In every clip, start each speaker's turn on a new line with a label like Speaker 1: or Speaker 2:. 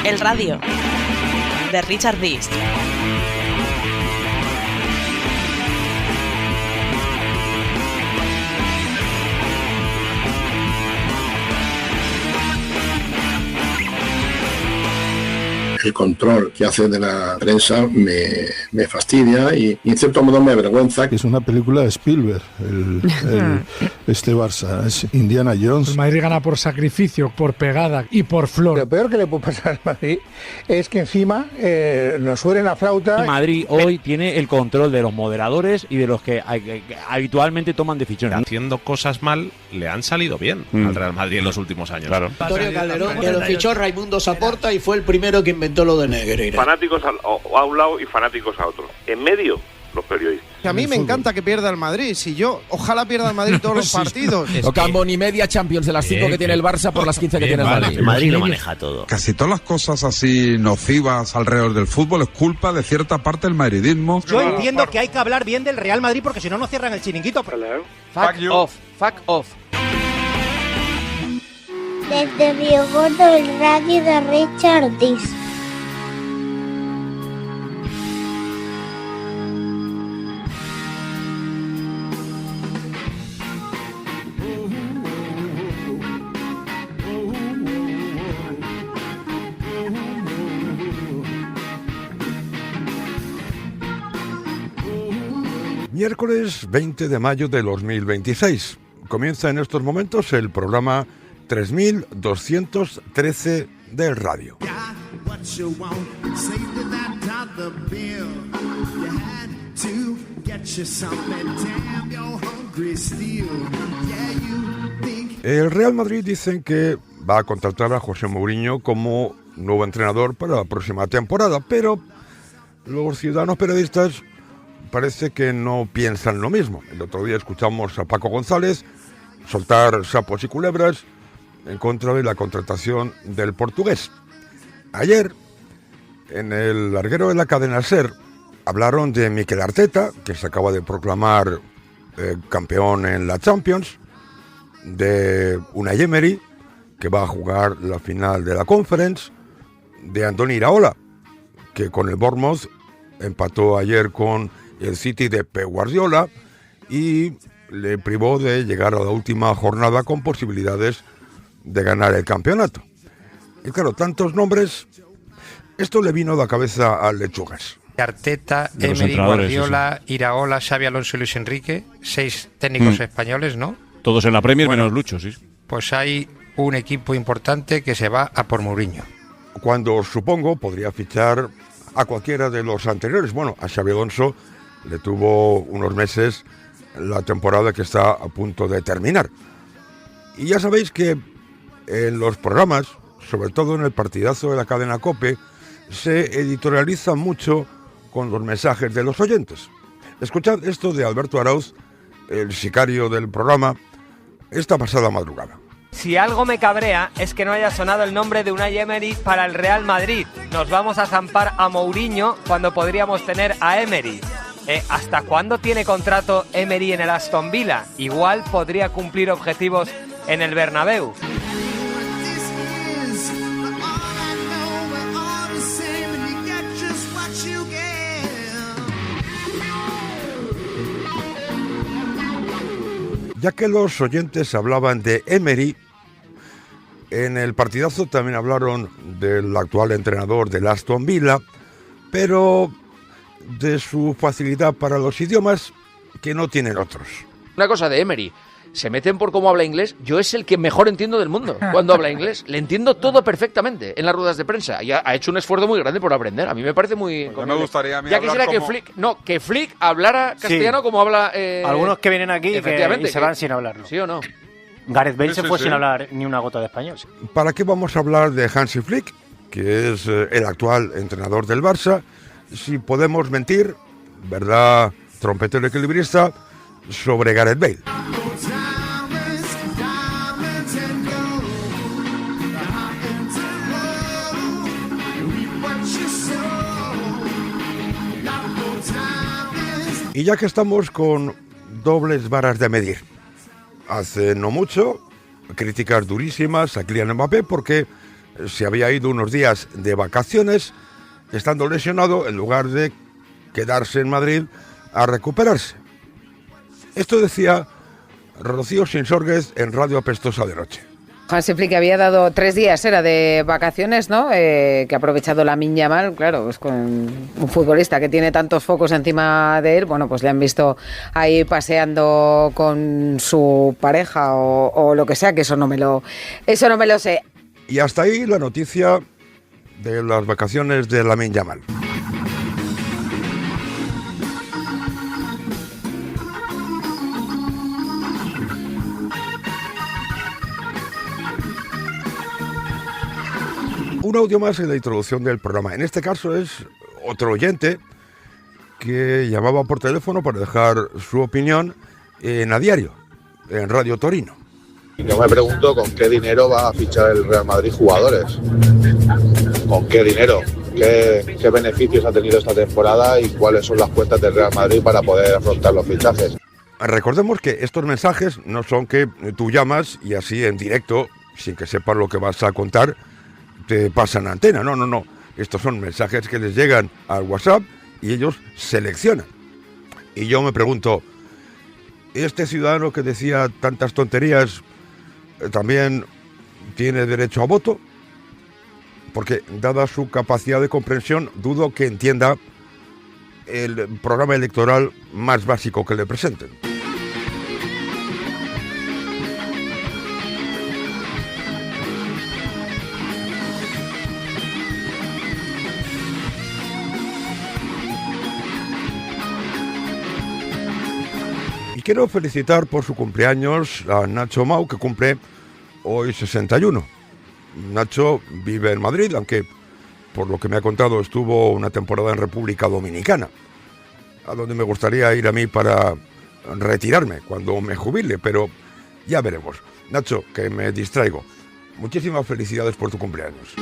Speaker 1: El Radio, de Richard Dist.
Speaker 2: El control que hace de la prensa me fastidia y en cierto modo me avergüenza.
Speaker 3: Es una película de Spielberg, este Barça, es Indiana Jones.
Speaker 4: El Madrid gana por sacrificio, por pegada y por flor.
Speaker 5: Lo peor que le puede pasar al Madrid es que encima nos suene la flauta.
Speaker 6: El Madrid hoy tiene el control de los moderadores y de los que habitualmente toman decisiones.
Speaker 7: Haciendo cosas mal le han salido bien al Real Madrid en los últimos años.
Speaker 8: Claro. Antonio Calderón, que lo fichó Raimundo Saporta y fue el primero que inventó lo de Negreira.
Speaker 9: Fanáticos a un lado y fanáticos a otro. En medio, los periodistas.
Speaker 10: A mí me encanta que pierda el Madrid. Si yo, ojalá pierda el Madrid todos los partidos.
Speaker 11: No cambo ni media Champions de las 5 que tiene el Barça por las 15 que tiene el Madrid.
Speaker 12: El Madrid lo maneja todo.
Speaker 13: Casi todas las cosas así nocivas alrededor del fútbol es culpa de cierta parte del madridismo.
Speaker 14: Yo entiendo que hay que hablar bien del Real Madrid porque si no, no cierran el chiringuito.
Speaker 15: Fuck off.
Speaker 16: Desde Biogordo, el Radio de Richard Dist.
Speaker 3: Miércoles 20 de mayo de 2026. Comienza en estos momentos el programa 3213 del radio. El Real Madrid dicen que va a contratar a José Mourinho como nuevo entrenador para la próxima temporada, pero los ciudadanos periodistas parece que no piensan lo mismo. El otro día escuchamos a Paco González soltar sapos y culebras en contra de la contratación del portugués. Ayer, en el larguero de la cadena SER, hablaron de Mikel Arteta, que se acaba de proclamar campeón en la Champions, de Unai Emery, que va a jugar la final de la Conference, de Andoni Iraola, que con el Bournemouth empató ayer con el City de Pep Guardiola y le privó de llegar a la última jornada con posibilidades de ganar el campeonato. Y claro, tantos nombres, esto le vino a la cabeza a Lechugas.
Speaker 17: Arteta, Emery, Guardiola, sí. Iraola, Xabi Alonso y Luis Enrique, 6 técnicos españoles, ¿no?
Speaker 6: Todos en la Premier, menos Lucho, sí.
Speaker 17: Pues hay un equipo importante que se va a por Mourinho.
Speaker 3: Cuando, supongo, podría fichar a cualquiera de los anteriores. Bueno, a Xabi Alonso le tuvo unos meses la temporada que está a punto de terminar. Y ya sabéis que en los programas, sobre todo en el partidazo de la cadena COPE, se editorializa mucho con los mensajes de los oyentes. Escuchad esto de Alberto Arauz, el sicario del programa, esta pasada madrugada.
Speaker 18: Si algo me cabrea es que no haya sonado el nombre de Unai Emery para el Real Madrid. Nos vamos a zampar a Mourinho cuando podríamos tener a Emery. ¿Hasta cuándo tiene contrato Emery en el Aston Villa? Igual podría cumplir objetivos en el Bernabéu.
Speaker 3: Ya que los oyentes hablaban de Emery, en el partidazo también hablaron del actual entrenador del Aston Villa, pero de su facilidad para los idiomas que no tienen otros.
Speaker 19: Una cosa de Emery, se meten por cómo habla inglés. Yo es el que mejor entiendo del mundo cuando habla inglés. Le entiendo todo perfectamente en las ruedas de prensa. Y ha hecho un esfuerzo muy grande por aprender. A mí me parece muy...
Speaker 13: Pues me gustaría a mí
Speaker 19: ya quisiera
Speaker 13: como...
Speaker 19: que Flick hablara castellano como habla...
Speaker 14: Algunos que vienen aquí y se van sin hablarlo.
Speaker 19: ¿Sí o no?
Speaker 14: Gareth Bale se fue sin hablar ni una gota de español.
Speaker 3: ¿Para qué vamos a hablar de Hansi Flick, que es el actual entrenador del Barça, si podemos mentir, verdad, trompetero equilibrista, sobre Gareth Bale? Y ya que estamos con dobles varas de medir, hace no mucho críticas durísimas a Kylian Mbappé porque se había ido unos días de vacaciones, estando lesionado, en lugar de quedarse en Madrid a recuperarse. Esto decía Rocío Sinsórguez en Radio Apestosa de Noche.
Speaker 12: Hansi Flick había dado 3 días, era de vacaciones, ¿no? Que ha aprovechado Lamine Yamal, claro, pues con un futbolista que tiene tantos focos encima de él, bueno, pues le han visto ahí paseando con su pareja o lo que sea, que eso no me lo sé.
Speaker 3: Y hasta ahí la noticia de las vacaciones de Lamine Yamal. Un audio más en la introducción del programa. En este caso es otro oyente que llamaba por teléfono para dejar su opinión en A Diario, en Radio Torino.
Speaker 20: Yo me pregunto con qué dinero va a fichar el Real Madrid jugadores. ¿Con qué dinero? ¿Qué beneficios ha tenido esta temporada y cuáles son las cuentas del Real Madrid para poder afrontar los fichajes?
Speaker 3: Recordemos que estos mensajes no son que tú llamas y así en directo, sin que sepas lo que vas a contar, te pasan antena. No. Estos son mensajes que les llegan al WhatsApp y ellos seleccionan. Y yo me pregunto, ¿este ciudadano que decía tantas tonterías también tiene derecho a voto? Porque, dada su capacidad de comprensión, dudo que entienda el programa electoral más básico que le presenten. Y quiero felicitar por su cumpleaños a Nacho Mau, que cumple hoy 61. Nacho vive en Madrid, aunque por lo que me ha contado estuvo una temporada en República Dominicana, a donde me gustaría ir a mí para retirarme cuando me jubile, pero ya veremos. Nacho, que me distraigo, muchísimas felicidades por tu cumpleaños.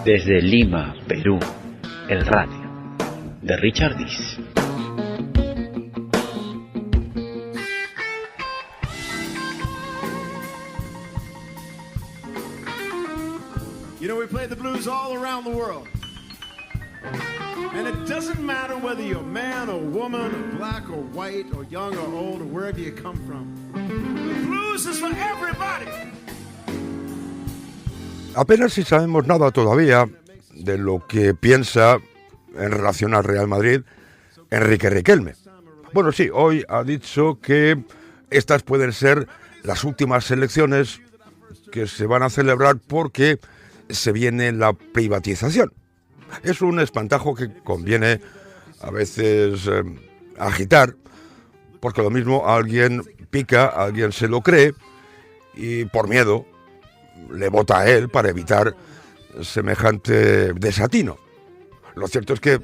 Speaker 21: Desde Lima, Perú, el radio de Richard Dis.
Speaker 22: You know, we play the blues all around the world. And it doesn't matter whether you're man or woman, or black or white, or young or old, or wherever you come from. The blues is for everybody.
Speaker 3: Apenas si sabemos nada todavía de lo que piensa en relación al Real Madrid Enrique Riquelme. Bueno, sí, hoy ha dicho que estas pueden ser las últimas elecciones que se van a celebrar porque se viene la privatización. Es un espantajo que conviene a veces agitar, porque lo mismo alguien pica, alguien se lo cree y por miedo le vota a él para evitar semejante desatino. Lo cierto es que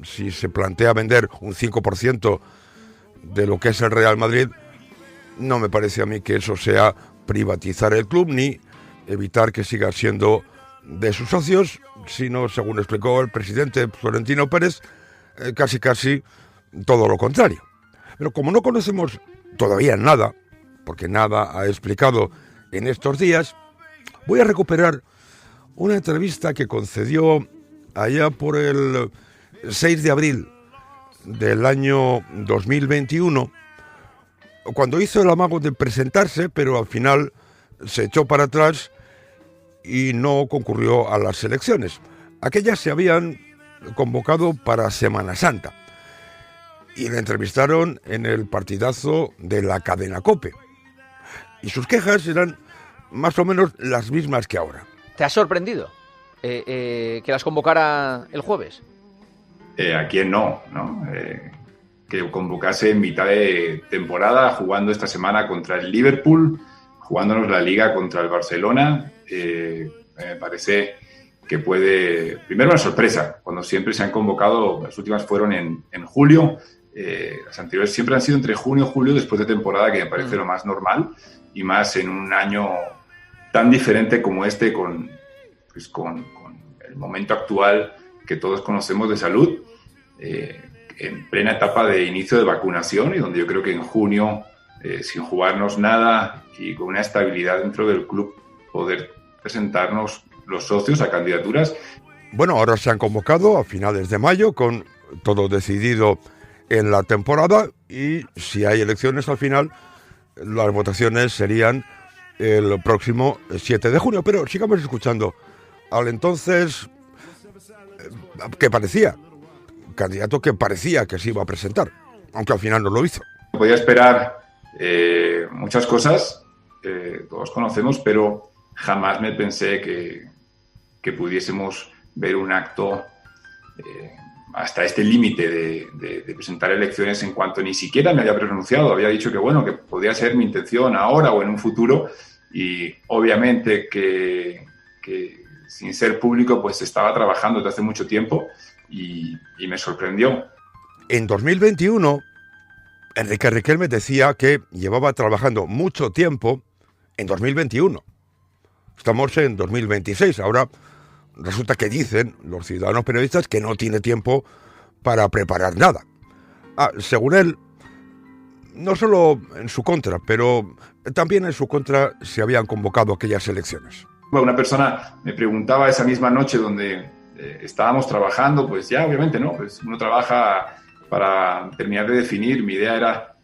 Speaker 3: si se plantea vender un 5% de lo que es el Real Madrid, no me parece a mí que eso sea privatizar el club ni evitar que siga siendo de sus socios, sino, según explicó el presidente Florentino Pérez, casi todo lo contrario. Pero como no conocemos todavía nada, porque nada ha explicado en estos días, voy a recuperar una entrevista que concedió allá por el 6 de abril del año 2021, cuando hizo el amago de presentarse, pero al final se echó para atrás y no concurrió a las elecciones. Aquellas se habían convocado para Semana Santa y le entrevistaron en el partidazo de la cadena COPE. Y sus quejas eran más o menos las mismas que ahora.
Speaker 19: ¿Te ha sorprendido que las convocara el jueves?
Speaker 23: ¿A quién no? Que convocase en mitad de temporada, jugando esta semana contra el Liverpool, jugándonos la Liga contra el Barcelona, me parece que puede... Primero, una sorpresa, cuando siempre se han convocado, las últimas fueron en julio, las anteriores siempre han sido entre junio y julio, después de temporada, que me parece lo más normal, y más en un año tan diferente como este, con el momento actual que todos conocemos de salud, en plena etapa de inicio de vacunación, y donde yo creo que en junio, sin jugarnos nada y con una estabilidad dentro del club, poder presentarnos los socios a candidaturas.
Speaker 3: Bueno, ahora se han convocado a finales de mayo, con todo decidido en la temporada, y si hay elecciones al final, las votaciones serían el próximo 7 de junio. Pero sigamos escuchando al entonces candidato que parecía que se iba a presentar, aunque al final no lo hizo.
Speaker 23: Podía esperar muchas cosas, todos conocemos, pero jamás me pensé que pudiésemos ver un acto hasta este límite de presentar elecciones, en cuanto ni siquiera me había pronunciado. Había dicho que bueno, que podía ser mi intención ahora o en un futuro, y obviamente que sin ser público pues estaba trabajando desde hace mucho tiempo, y me sorprendió.
Speaker 3: En 2021, Enrique Riquelme decía que llevaba trabajando mucho tiempo en 2021. Estamos en 2026, ahora resulta que dicen los ciudadanos periodistas que no tiene tiempo para preparar nada. Según él, no solo en su contra, pero también en su contra se habían convocado aquellas elecciones.
Speaker 23: Bueno, una persona me preguntaba esa misma noche donde estábamos trabajando, pues ya obviamente no, pues uno trabaja para terminar de definir. Mi idea era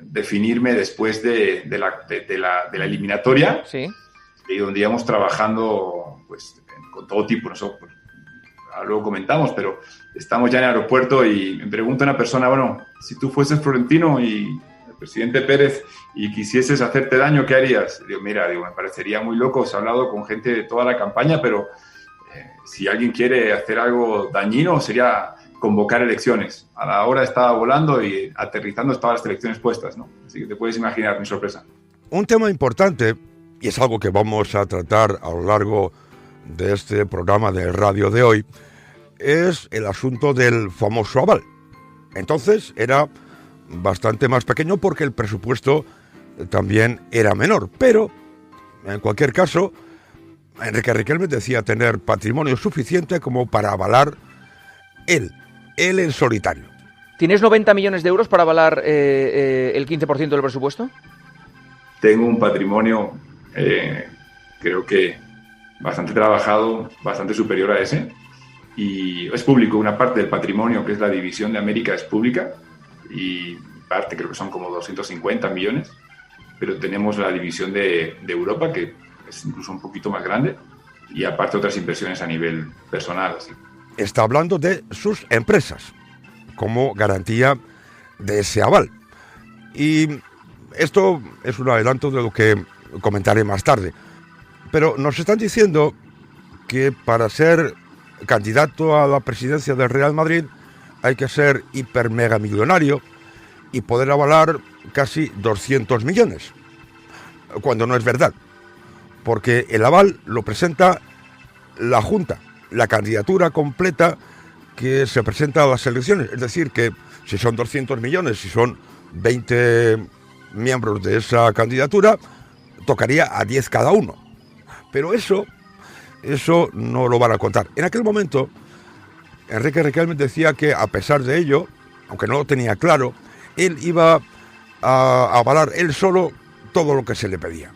Speaker 23: definirme después de la eliminatoria,
Speaker 19: sí,
Speaker 23: y donde íbamos trabajando pues con todo tipo, nosotros pues, luego comentamos, pero estamos ya en el aeropuerto y me pregunta una persona, bueno, si tú fueses Florentino y el presidente Pérez y quisieses hacerte daño, ¿qué harías? Digo, mira, me parecería muy loco, os he hablado con gente de toda la campaña, pero si alguien quiere hacer algo dañino sería convocar elecciones. A la hora estaba volando y aterrizando estaban las elecciones puestas, ¿no? Así que te puedes imaginar mi sorpresa.
Speaker 3: Un tema importante, y es algo que vamos a tratar a lo largo de este programa de radio de hoy, es el asunto del famoso aval. Entonces era bastante más pequeño porque el presupuesto también era menor, pero en cualquier caso Enrique Riquelme decía tener patrimonio suficiente como para avalar él en solitario.
Speaker 19: ¿Tienes 90 millones de euros para avalar el 15% del presupuesto?
Speaker 23: Tengo un patrimonio, creo que bastante trabajado, bastante superior a ese, y es público. Una parte del patrimonio, que es la división de América, es pública, y parte creo que son como 250 millones, pero tenemos la división de Europa, que es incluso un poquito más grande, y aparte otras inversiones a nivel personal. Así.
Speaker 3: Está hablando de sus empresas como garantía de ese aval. Y esto es un adelanto de lo que comentaré más tarde. Pero nos están diciendo que para ser candidato a la presidencia del Real Madrid hay que ser hiper mega millonario y poder avalar casi 200 millones. Cuando no es verdad. Porque el aval lo presenta la Junta, la candidatura completa que se presenta a las elecciones. Es decir, que si son 200 millones, si son 20 miembros de esa candidatura, tocaría a 10 cada uno. Pero eso no lo van a contar. En aquel momento, Enrique Riquelme decía que a pesar de ello, aunque no lo tenía claro, él iba a avalar él solo todo lo que se le pedía.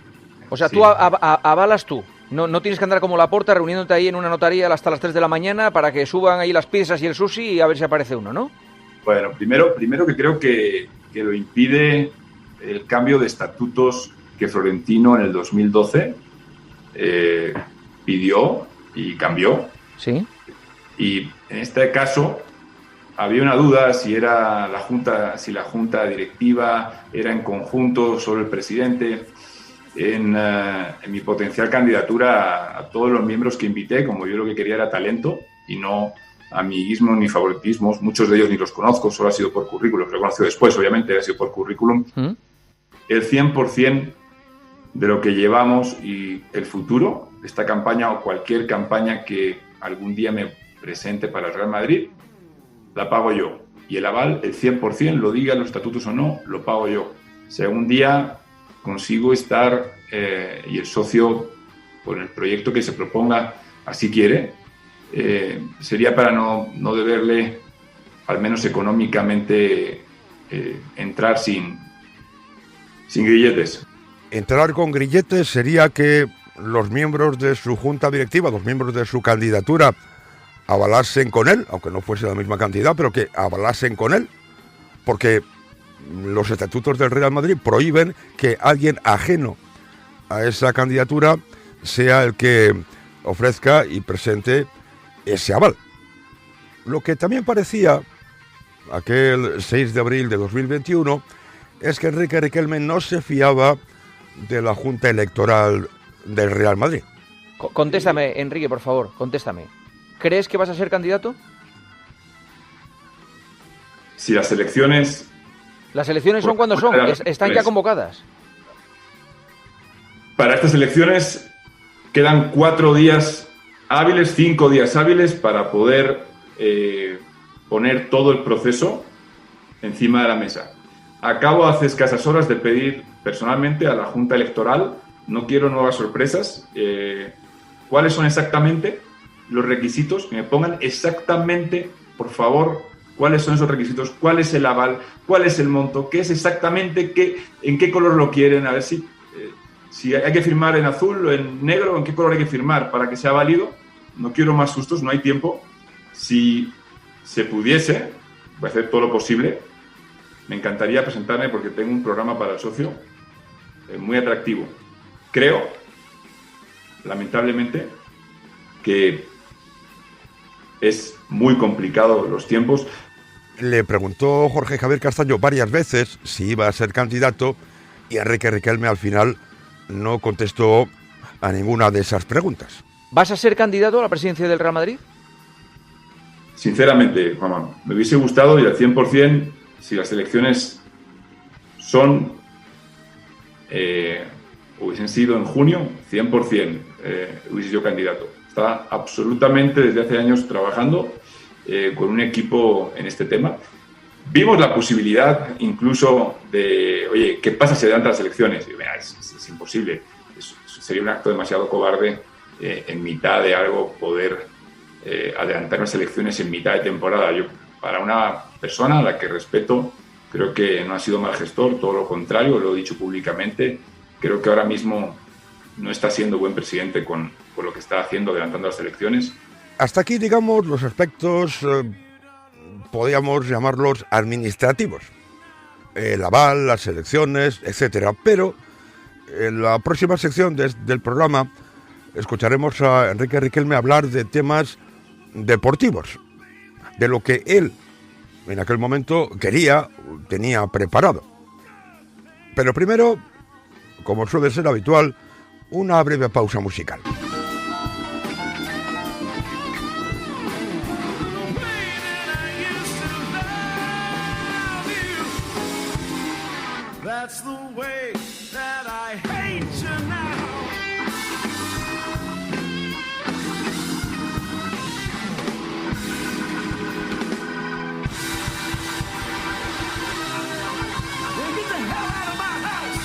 Speaker 19: O sea, sí. Tú avalas tú. No tienes que andar como Laporta reuniéndote ahí en una notaría hasta las 3 de la mañana para que suban ahí las pizzas y el sushi y a ver si aparece uno, ¿no?
Speaker 23: Bueno, primero que creo que lo impide el cambio de estatutos que Florentino en el 2012 pidió y cambió.
Speaker 19: Sí.
Speaker 23: Y en este caso había una duda si la junta directiva era en conjunto, solo el presidente. En mi potencial candidatura a todos los miembros que invité, como yo lo que quería era talento y no amiguismos ni favoritismos, muchos de ellos ni los conozco, solo ha sido por currículum, lo he conocido después, obviamente, ha sido por currículum. El 100% de lo que llevamos y el futuro de esta campaña o cualquier campaña que algún día me presente para el Real Madrid, la pago yo. Y el aval, el 100%, lo digan los estatutos o no, lo pago yo. Si algún día consigo estar y el socio, por el proyecto que se proponga, así quiere, sería para no deberle, al menos económicamente, entrar sin grilletes.
Speaker 3: Entrar con grilletes sería que los miembros de su junta directiva, los miembros de su candidatura, avalasen con él, aunque no fuese la misma cantidad, pero que avalasen con él, porque los estatutos del Real Madrid prohíben que alguien ajeno a esa candidatura sea el que ofrezca y presente ese aval. Lo que también parecía aquel 6 de abril de 2021 es que Enrique Riquelme no se fiaba de la Junta Electoral del Real Madrid.
Speaker 19: Contéstame, Enrique, por favor, contéstame. ¿Crees que vas a ser candidato?
Speaker 23: Si las elecciones...
Speaker 19: ¿Las elecciones son cuando son? ¿Están ya convocadas?
Speaker 23: Para estas elecciones quedan 4 días hábiles, 5 días hábiles para poder poner todo el proceso encima de la mesa. Acabo hace escasas horas de pedir personalmente a la Junta Electoral, no quiero nuevas sorpresas, cuáles son exactamente los requisitos, que me pongan exactamente, por favor, cuáles son esos requisitos, cuál es el aval, cuál es el monto, qué es exactamente, en qué color lo quieren, a ver si hay que firmar en azul o en negro, en qué color hay que firmar para que sea válido. No quiero más sustos, no hay tiempo. Si se pudiese, voy a hacer todo lo posible. Me encantaría presentarme porque tengo un programa para el socio muy atractivo. Creo, lamentablemente, que es muy complicado los tiempos.
Speaker 3: Le preguntó Jorge Javier Castaño varias veces si iba a ser candidato y Enrique Riquelme al final no contestó a ninguna de esas preguntas.
Speaker 19: ¿Vas a ser candidato a la presidencia del Real Madrid?
Speaker 23: Sinceramente, Juanma, me hubiese gustado y al 100%, si las elecciones hubiesen sido en junio, 100% hubiese sido candidato. Está absolutamente desde hace años trabajando con un equipo en este tema. Vimos la posibilidad incluso de, oye, ¿qué pasa si adelantan las elecciones? Y, mira, es imposible. Sería un acto demasiado cobarde en mitad de algo poder adelantar las elecciones en mitad de temporada. Yo, para una persona a la que respeto, creo que no ha sido mal gestor, todo lo contrario, lo he dicho públicamente. Creo que ahora mismo no está siendo buen presidente con lo que está haciendo adelantando las elecciones.
Speaker 3: Hasta aquí, digamos, los aspectos, podríamos llamarlos administrativos. El aval, las elecciones, etcétera. Pero en la próxima sección del programa escucharemos a Enrique Riquelme hablar de temas deportivos, de lo que él en aquel momento tenía preparado. Pero primero, como suele ser habitual, una breve pausa musical.
Speaker 22: That's the way that I hate you now. Get the hell out of my house.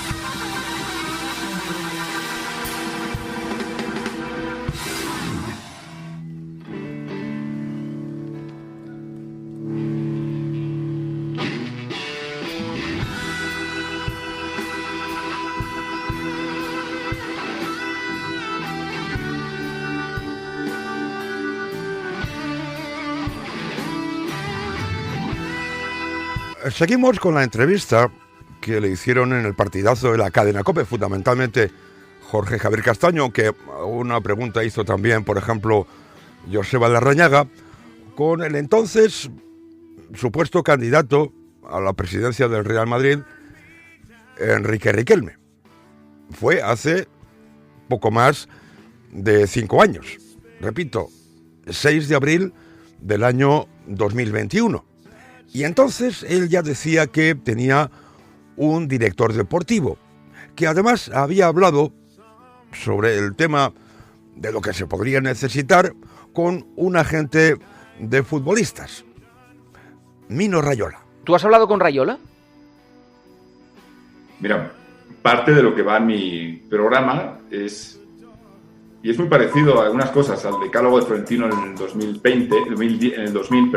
Speaker 3: Seguimos con la entrevista que le hicieron en el partidazo de la cadena COPE, fundamentalmente Jorge Javier Castaño, que una pregunta hizo también, por ejemplo, Joseba Larrañaga, con el entonces supuesto candidato a la presidencia del Real Madrid, Enrique Riquelme. Fue hace poco más de 5 años. Repito, 6 de abril del año 2021. Y entonces él ya decía que tenía un director deportivo, que además había hablado sobre el tema de lo que se podría necesitar con un agente de futbolistas, Mino Raiola.
Speaker 19: ¿Tú has hablado con Raiola?
Speaker 23: Mira, parte de lo que va en mi programa es muy parecido a algunas cosas al decálogo de Florentino en el 2000,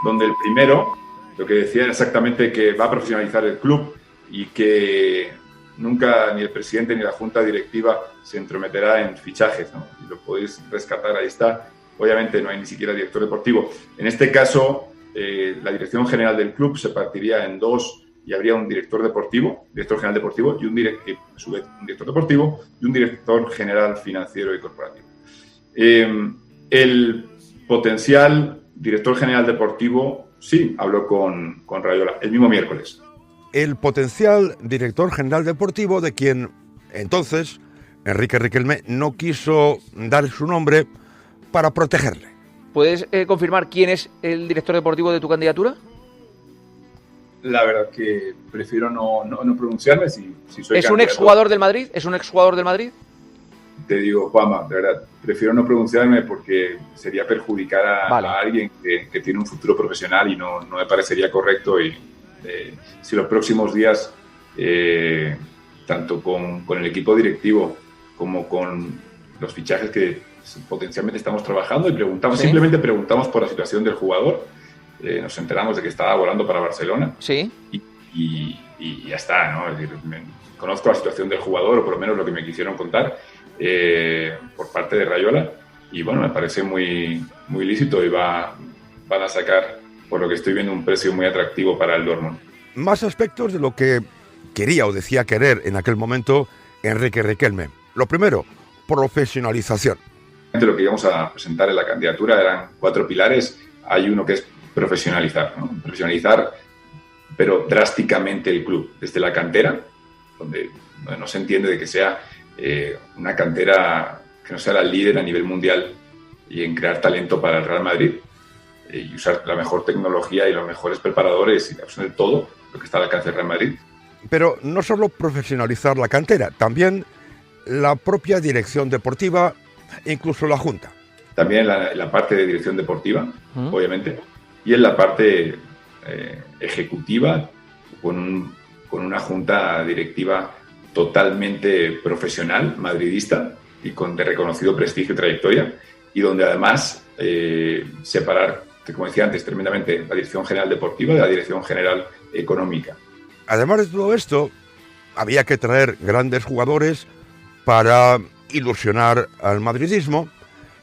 Speaker 23: donde el primero lo que decía era exactamente que va a profesionalizar el club y que nunca ni el presidente ni la junta directiva se entrometerá en fichajes, ¿no? Y lo podéis rescatar, ahí está. Obviamente no hay ni siquiera director deportivo. En este caso, la dirección general del club se partiría en dos y habría un director general deportivo y a su vez un director deportivo y un director general financiero y corporativo. El potencial director general deportivo, sí, habló con Raiola el mismo miércoles.
Speaker 3: El potencial director general deportivo, de quien entonces Enrique Riquelme no quiso dar su nombre para protegerle.
Speaker 19: ¿Puedes confirmar quién es el director deportivo de tu candidatura?
Speaker 23: La verdad que prefiero no pronunciarme si soy
Speaker 19: ¿Es un exjugador del Madrid? ¿Es un exjugador del Madrid?
Speaker 23: Te digo, Juanma, de verdad, prefiero no pronunciarme porque sería perjudicar a alguien que tiene un futuro profesional y no me parecería correcto. Y si los próximos días, tanto con el equipo directivo como con los fichajes que potencialmente estamos trabajando y simplemente preguntamos por la situación del jugador, nos enteramos de que estaba volando para Barcelona.
Speaker 19: Sí.
Speaker 23: Y ya está, ¿no? Es decir, conozco la situación del jugador, o por lo menos lo que me quisieron contar por parte de Raiola, y bueno, me parece muy, muy lícito y van a sacar, por lo que estoy viendo, un precio muy atractivo para el Dortmund.
Speaker 3: Más aspectos de lo que quería o decía querer en aquel momento Enrique Riquelme. Lo primero, profesionalización.
Speaker 23: Lo que íbamos a presentar en la candidatura eran 4 pilares. Hay uno que es profesionalizar, ¿no? Profesionalizar, pero drásticamente el club, desde la cantera, donde no se entiende de que sea una cantera que no sea la líder a nivel mundial y en crear talento para el Real Madrid, y usar la mejor tecnología y los mejores preparadores y absolutamente todo lo que está al alcance del Real Madrid.
Speaker 3: Pero no solo profesionalizar la cantera, también la propia dirección deportiva, incluso la Junta.
Speaker 23: También la parte de dirección deportiva, obviamente, y en la parte ejecutiva, con una junta directiva totalmente profesional, madridista y de reconocido prestigio y trayectoria, y donde además separar, como decía antes, tremendamente la dirección general deportiva de la dirección general económica.
Speaker 3: Además de todo esto, había que traer grandes jugadores para ilusionar al madridismo,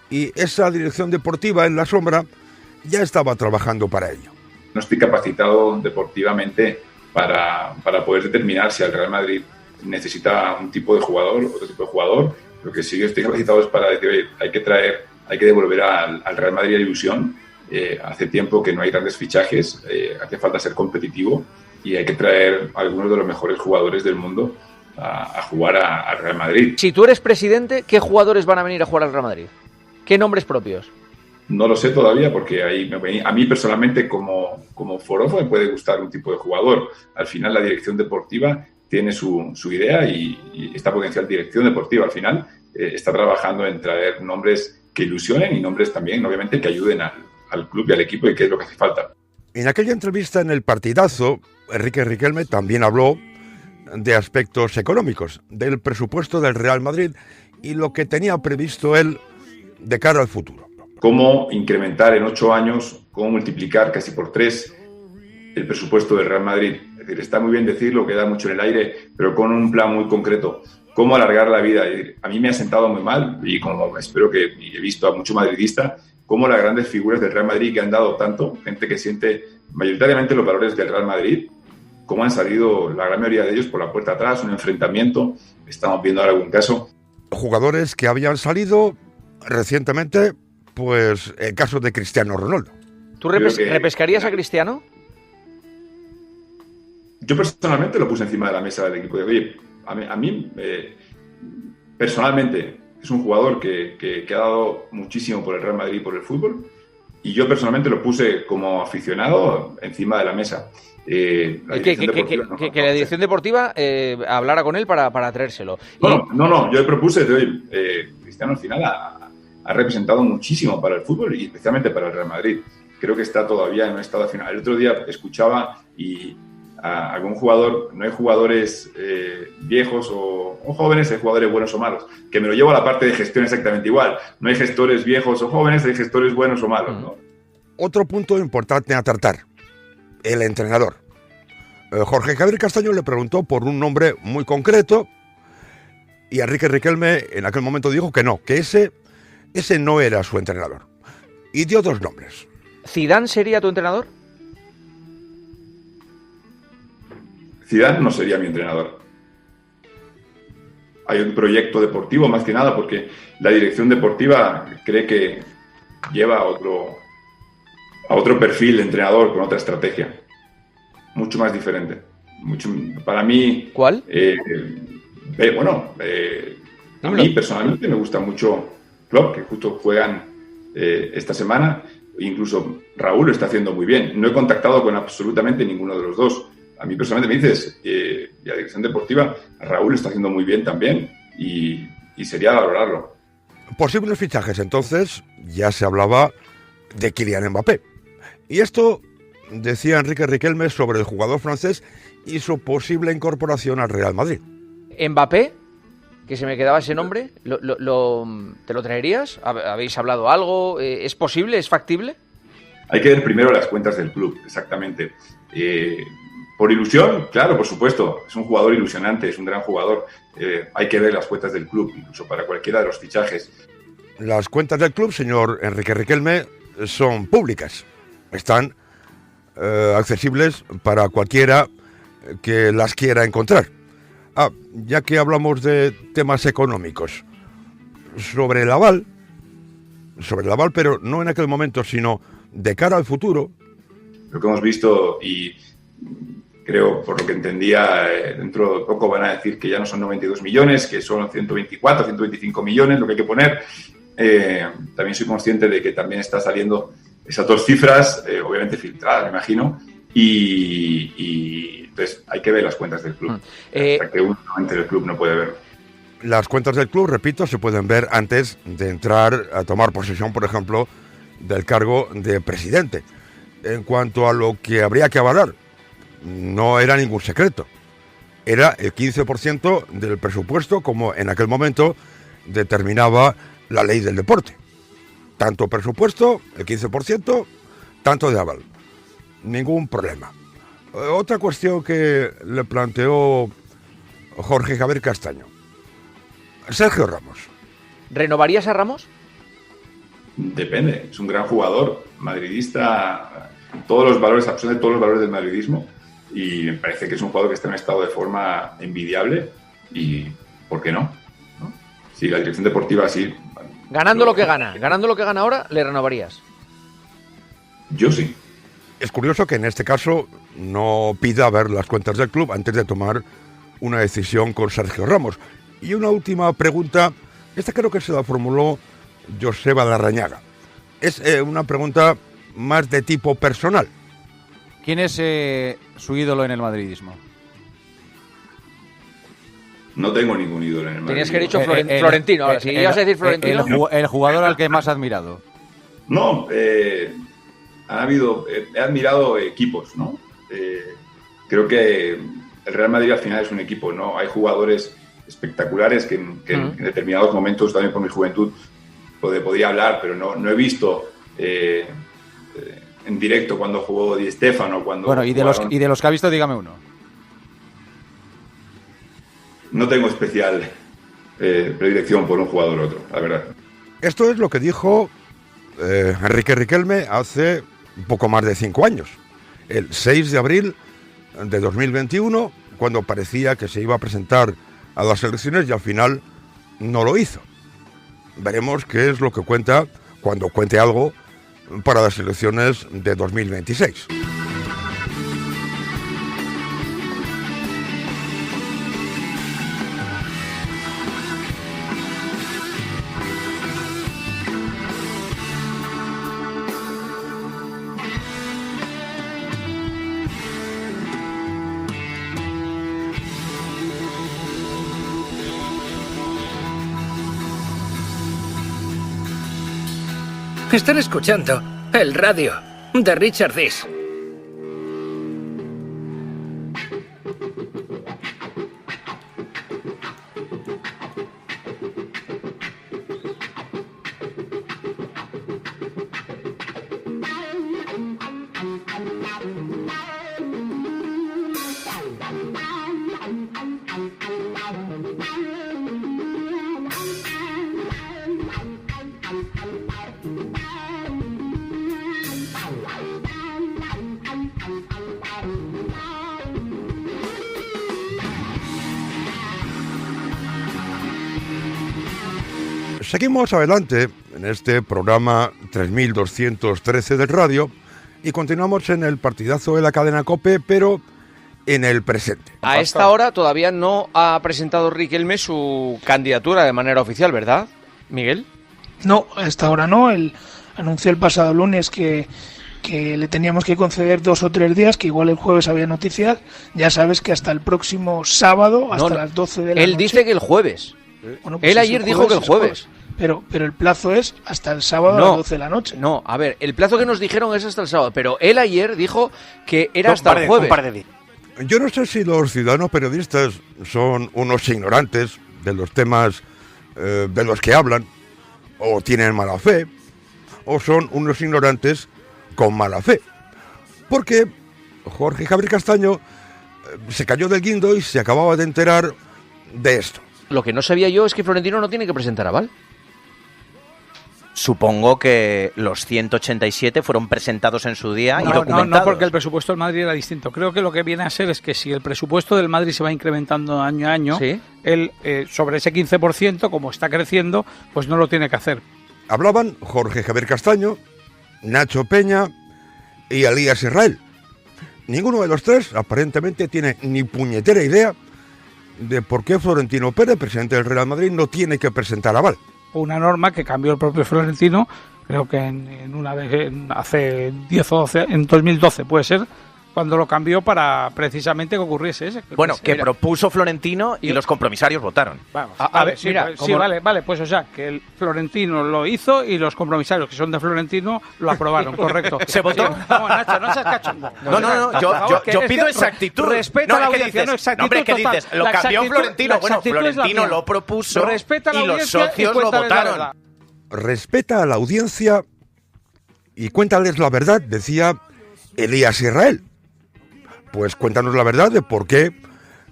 Speaker 3: y esa dirección deportiva en la sombra ya estaba trabajando para ello.
Speaker 23: No estoy capacitado deportivamente para poder determinar si el Real Madrid necesita un tipo de jugador, otro tipo de jugador. Lo que sí estoy capacitado es para decir, oye, hay que devolver al Real Madrid la ilusión. Hace tiempo que no hay grandes fichajes, hace falta ser competitivo y hay que traer a algunos de los mejores jugadores del mundo a jugar al Real Madrid.
Speaker 19: Si tú eres presidente, ¿qué jugadores van a venir a jugar al Real Madrid? ¿Qué nombres propios?
Speaker 23: No lo sé todavía, porque a mí personalmente como forofo me puede gustar un tipo de jugador. Al final la dirección deportiva tiene su idea y esta potencial dirección deportiva al final está trabajando en traer nombres que ilusionen y nombres también, obviamente, que ayuden al club y al equipo, y que es lo que hace falta.
Speaker 3: En aquella entrevista en El Partidazo, Enrique Riquelme también habló de aspectos económicos, del presupuesto del Real Madrid y lo que tenía previsto él de cara al futuro.
Speaker 23: Cómo incrementar en 8 años, cómo multiplicar casi por 3 el presupuesto del Real Madrid. Es decir, está muy bien decirlo, queda mucho en el aire, pero con un plan muy concreto. Cómo alargar la vida. A mí me ha sentado muy mal, y como espero que he visto a mucho madridista, cómo las grandes figuras del Real Madrid que han dado tanto, gente que siente mayoritariamente los valores del Real Madrid, cómo han salido la gran mayoría de ellos por la puerta atrás, un enfrentamiento. Estamos viendo ahora algún caso.
Speaker 3: Jugadores que habían salido recientemente, pues el caso de Cristiano Ronaldo.
Speaker 19: ¿Tú repescarías a Cristiano?
Speaker 23: Yo personalmente lo puse encima de la mesa del equipo. Oye, a mí personalmente es un jugador que ha dado muchísimo por el Real Madrid y por el fútbol, y yo personalmente lo puse como aficionado encima de la mesa.
Speaker 19: Que la dirección deportiva hablara con él para traérselo.
Speaker 23: No, yo le propuse de hoy, Cristiano al final ha representado muchísimo para el fútbol y especialmente para el Real Madrid. Creo que está todavía en un estado final. El otro día escuchaba y a algún jugador, no hay jugadores viejos o jóvenes, hay jugadores buenos o malos, que me lo llevo a la parte de gestión exactamente igual. No hay gestores viejos o jóvenes, hay gestores buenos o malos, ¿no?
Speaker 3: Otro punto importante a tratar, el entrenador. Jorge Javier Castaño le preguntó por un nombre muy concreto y Enrique Riquelme en aquel momento dijo que no, que ese no era su entrenador. Y dio dos nombres.
Speaker 19: ¿Zidane sería tu entrenador?
Speaker 23: Zidane no sería mi entrenador. Hay un proyecto deportivo más que nada porque la dirección deportiva cree que lleva a otro perfil de entrenador con otra estrategia. Mucho más diferente. Para mí...
Speaker 19: ¿Cuál?
Speaker 23: A mí personalmente me gusta mucho Klopp, que justo juegan esta semana. Incluso Raúl lo está haciendo muy bien. No he contactado con absolutamente ninguno de los dos. A mí personalmente me dices, la dirección deportiva, Raúl lo está haciendo muy bien también y sería valorarlo.
Speaker 3: Posibles fichajes, entonces, ya se hablaba de Kylian Mbappé. Y esto decía Enrique Riquelme sobre el jugador francés y su posible incorporación al Real Madrid.
Speaker 19: Mbappé, que se me quedaba ese nombre, ¿te lo traerías? ¿Habéis hablado algo? ¿Es posible? ¿Es factible?
Speaker 23: Hay que ver primero las cuentas del club, exactamente. Por ilusión, claro, por supuesto, es un jugador ilusionante, es un gran jugador. Hay que ver las cuentas del club, incluso para cualquiera de los fichajes.
Speaker 3: Las cuentas del club, señor Enrique Riquelme, son públicas. Están accesibles para cualquiera que las quiera encontrar. Ya que hablamos de temas económicos, sobre el aval, pero no en aquel momento, sino de cara al futuro.
Speaker 23: Lo que hemos visto y creo, por lo que entendía, dentro de poco van a decir que ya no son 92 millones, que son 124, 125 millones, lo que hay que poner. También soy consciente de que también está saliendo esas dos cifras, obviamente filtradas, me imagino, y entonces hay que ver las cuentas del club. Hasta que uno del club no puede verlo.
Speaker 3: Las cuentas del club, repito, se pueden ver antes de entrar a tomar posesión, por ejemplo, del cargo de presidente. En cuanto a lo que habría que avalar, no era ningún secreto. Era el 15% del presupuesto, como en aquel momento determinaba la ley del deporte. Tanto presupuesto, el 15%, tanto de aval. Ningún problema. Otra cuestión que le planteó Jorge Javier Castaño. Sergio Ramos.
Speaker 19: ¿Renovarías a Ramos?
Speaker 23: Depende. Es un gran jugador, madridista, absolutamente todos los valores del madridismo, y me parece que es un jugador que está en un estado de forma envidiable y ¿por qué no? Si la dirección deportiva sí...
Speaker 19: Ganando lo que gana ahora, ¿le renovarías?
Speaker 23: Yo sí.
Speaker 3: Es curioso que en este caso no pida ver las cuentas del club antes de tomar una decisión con Sergio Ramos. Y una última pregunta, esta creo que se la formuló Joseba Larrañaga. Es una pregunta más de tipo personal.
Speaker 1: ¿Quién es su ídolo en el madridismo?
Speaker 23: No tengo ningún ídolo en el madridismo.
Speaker 19: Tenías que haber dicho Florentino. Ahora, si ibas a decir Florentino...
Speaker 1: El jugador al que más has admirado.
Speaker 23: No, he admirado equipos, ¿no? Creo que el Real Madrid al final es un equipo, ¿no? Hay jugadores espectaculares que en determinados momentos, también por mi juventud, podría hablar, pero no he visto en directo cuando jugó Di Stéfano.
Speaker 1: Bueno, y de los que ha visto, dígame uno.
Speaker 23: No tengo especial predilección por un jugador u otro, la verdad.
Speaker 3: Esto es lo que dijo Enrique Riquelme hace un poco más de 5 años, el 6 de abril de 2021, cuando parecía que se iba a presentar a las elecciones y al final no lo hizo. Veremos qué es lo que cuenta cuando cuente algo para las elecciones de 2026.
Speaker 2: Están escuchando el radio de Richard Dis.
Speaker 3: Seguimos adelante en este programa 3213 del radio y continuamos en el partidazo de la cadena COPE, pero en el presente.
Speaker 19: A esta hora todavía no ha presentado Riquelme su candidatura de manera oficial, ¿verdad, Miguel?
Speaker 4: No, a esta hora no. Él anunció el pasado lunes que le teníamos que conceder 2 o 3 días, que igual el jueves había noticias. Ya sabes que hasta el próximo sábado, hasta las 12 de la noche...
Speaker 19: Él dice que el jueves.
Speaker 4: Bueno, pues
Speaker 19: él ayer dijo que el jueves.
Speaker 4: Pero el plazo es hasta el sábado a las 12 de la noche.
Speaker 19: No, a ver, el plazo que nos dijeron es hasta el sábado, pero él ayer dijo que era hasta el jueves.
Speaker 3: Yo no sé si los ciudadanos periodistas son unos ignorantes de los temas de los que hablan, o tienen mala fe, o son unos ignorantes con mala fe. Porque Jorge Javier Castaño se cayó del guindo y se acababa de enterar de esto.
Speaker 19: Lo que no sabía yo es que Florentino no tiene que presentar aval.
Speaker 5: Supongo que los 187 fueron presentados en su día y documentados.
Speaker 24: No, porque el presupuesto del Madrid era distinto. Creo que lo que viene a ser es que si el presupuesto del Madrid se va incrementando año a año,
Speaker 19: ¿sí?
Speaker 24: Él sobre ese 15%, como está creciendo, pues no lo tiene que hacer.
Speaker 3: Hablaban Jorge Javier Castaño, Nacho Peña y Elías Israel. Ninguno de los tres aparentemente tiene ni puñetera idea de por qué Florentino Pérez, presidente del Real Madrid, no tiene que presentar aval.
Speaker 24: Una norma que cambió el propio Florentino, creo que en una vez hace 10 o 12, en 2012 puede ser, cuando lo cambió para precisamente que ocurriese ese.
Speaker 5: Bueno, que propuso Florentino y los compromisarios votaron.
Speaker 24: Vamos, a ver, sí, mira, pues, sí, vale, pues o sea, que el Florentino lo hizo y los compromisarios, que son de Florentino, lo aprobaron, correcto.
Speaker 5: ¿Se votó?
Speaker 24: No, Nacho, no seas cachondo.
Speaker 5: No, yo pido exactitud.
Speaker 24: Respeta la audiencia, no exactitud.
Speaker 5: Hombre, ¿qué dices? Lo cambió Florentino. Bueno, Florentino lo propuso y los socios lo votaron.
Speaker 3: Respeta a la audiencia y cuéntales la verdad, decía Elías Israel. Pues cuéntanos la verdad de por qué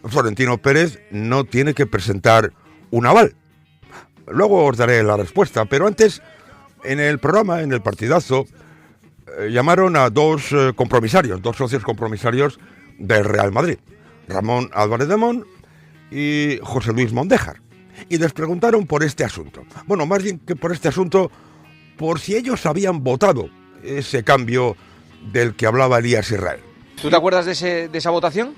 Speaker 3: Florentino Pérez no tiene que presentar un aval. Luego os daré la respuesta, pero antes, en el programa, en el partidazo, llamaron a dos socios compromisarios del Real Madrid, Ramón Álvarez de Mon y José Luis Mondéjar, y les preguntaron por este asunto. Bueno, más bien que por este asunto, por si ellos habían votado ese cambio del que hablaba Elías Israel.
Speaker 19: ¿Tú te acuerdas de esa votación?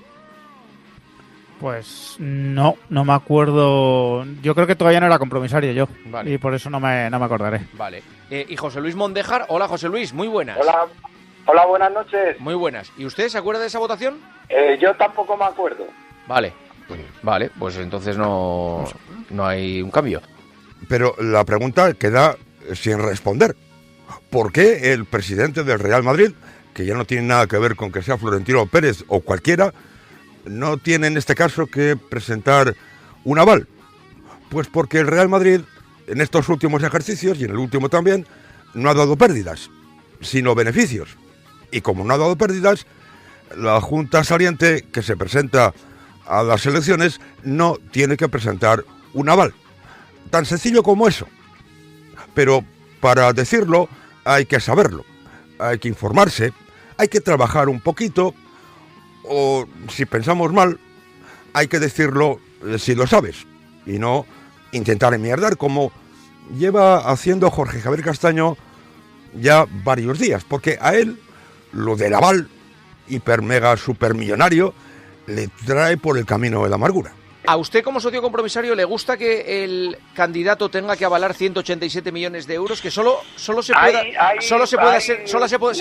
Speaker 25: Pues no me acuerdo. Yo creo que todavía no era compromisario yo. Vale. Y por eso no me acordaré.
Speaker 19: Vale. Y José Luis Mondéjar. Hola, José Luis, muy buenas.
Speaker 26: Hola, buenas noches.
Speaker 19: Muy buenas. ¿Y usted se acuerda de esa votación?
Speaker 26: Yo tampoco me acuerdo.
Speaker 19: Vale, pues entonces no hay un cambio.
Speaker 3: Pero la pregunta queda sin responder. ¿Por qué el presidente del Real Madrid, que ya no tiene nada que ver con que sea Florentino Pérez o cualquiera, no tiene en este caso que presentar un aval? Pues porque el Real Madrid, en estos últimos ejercicios y en el último también, no ha dado pérdidas, sino beneficios. Y como no ha dado pérdidas, la Junta Saliente, que se presenta a las elecciones, no tiene que presentar un aval. Tan sencillo como eso. Pero para decirlo hay que saberlo, hay que informarse, hay que trabajar un poquito, o si pensamos mal, hay que decirlo si lo sabes, y no intentar enmierdar como lleva haciendo Jorge Javier Castaño ya varios días, porque a él lo del aval hiper mega supermillonario le trae por el camino de la amargura.
Speaker 19: ¿A usted como socio compromisario le gusta que el candidato tenga que avalar 187 millones de euros, que solo se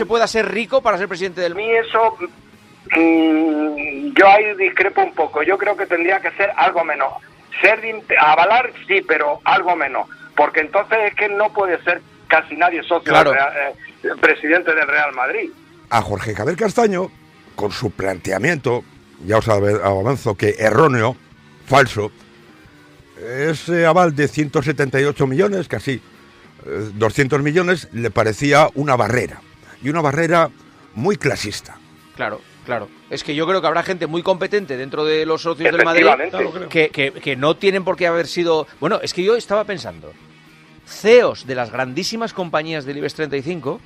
Speaker 19: pueda ser rico para ser presidente del...
Speaker 26: A mí eso, yo ahí discrepo un poco. Yo creo que tendría que ser algo menos. Avalar sí, pero algo menos. Porque entonces es que no puede ser casi nadie socio del presidente del Real Madrid.
Speaker 3: A Jorge Javier Castaño, con su planteamiento, ya os avanzo que erróneo, falso, ese aval de 178 millones, casi 200 millones, le parecía una barrera. Y una barrera muy clasista.
Speaker 19: Claro. Es que yo creo que habrá gente muy competente dentro de los socios del Madrid que no tienen por qué haber sido... Bueno, es que yo estaba pensando, CEOs de las grandísimas compañías del IBEX 35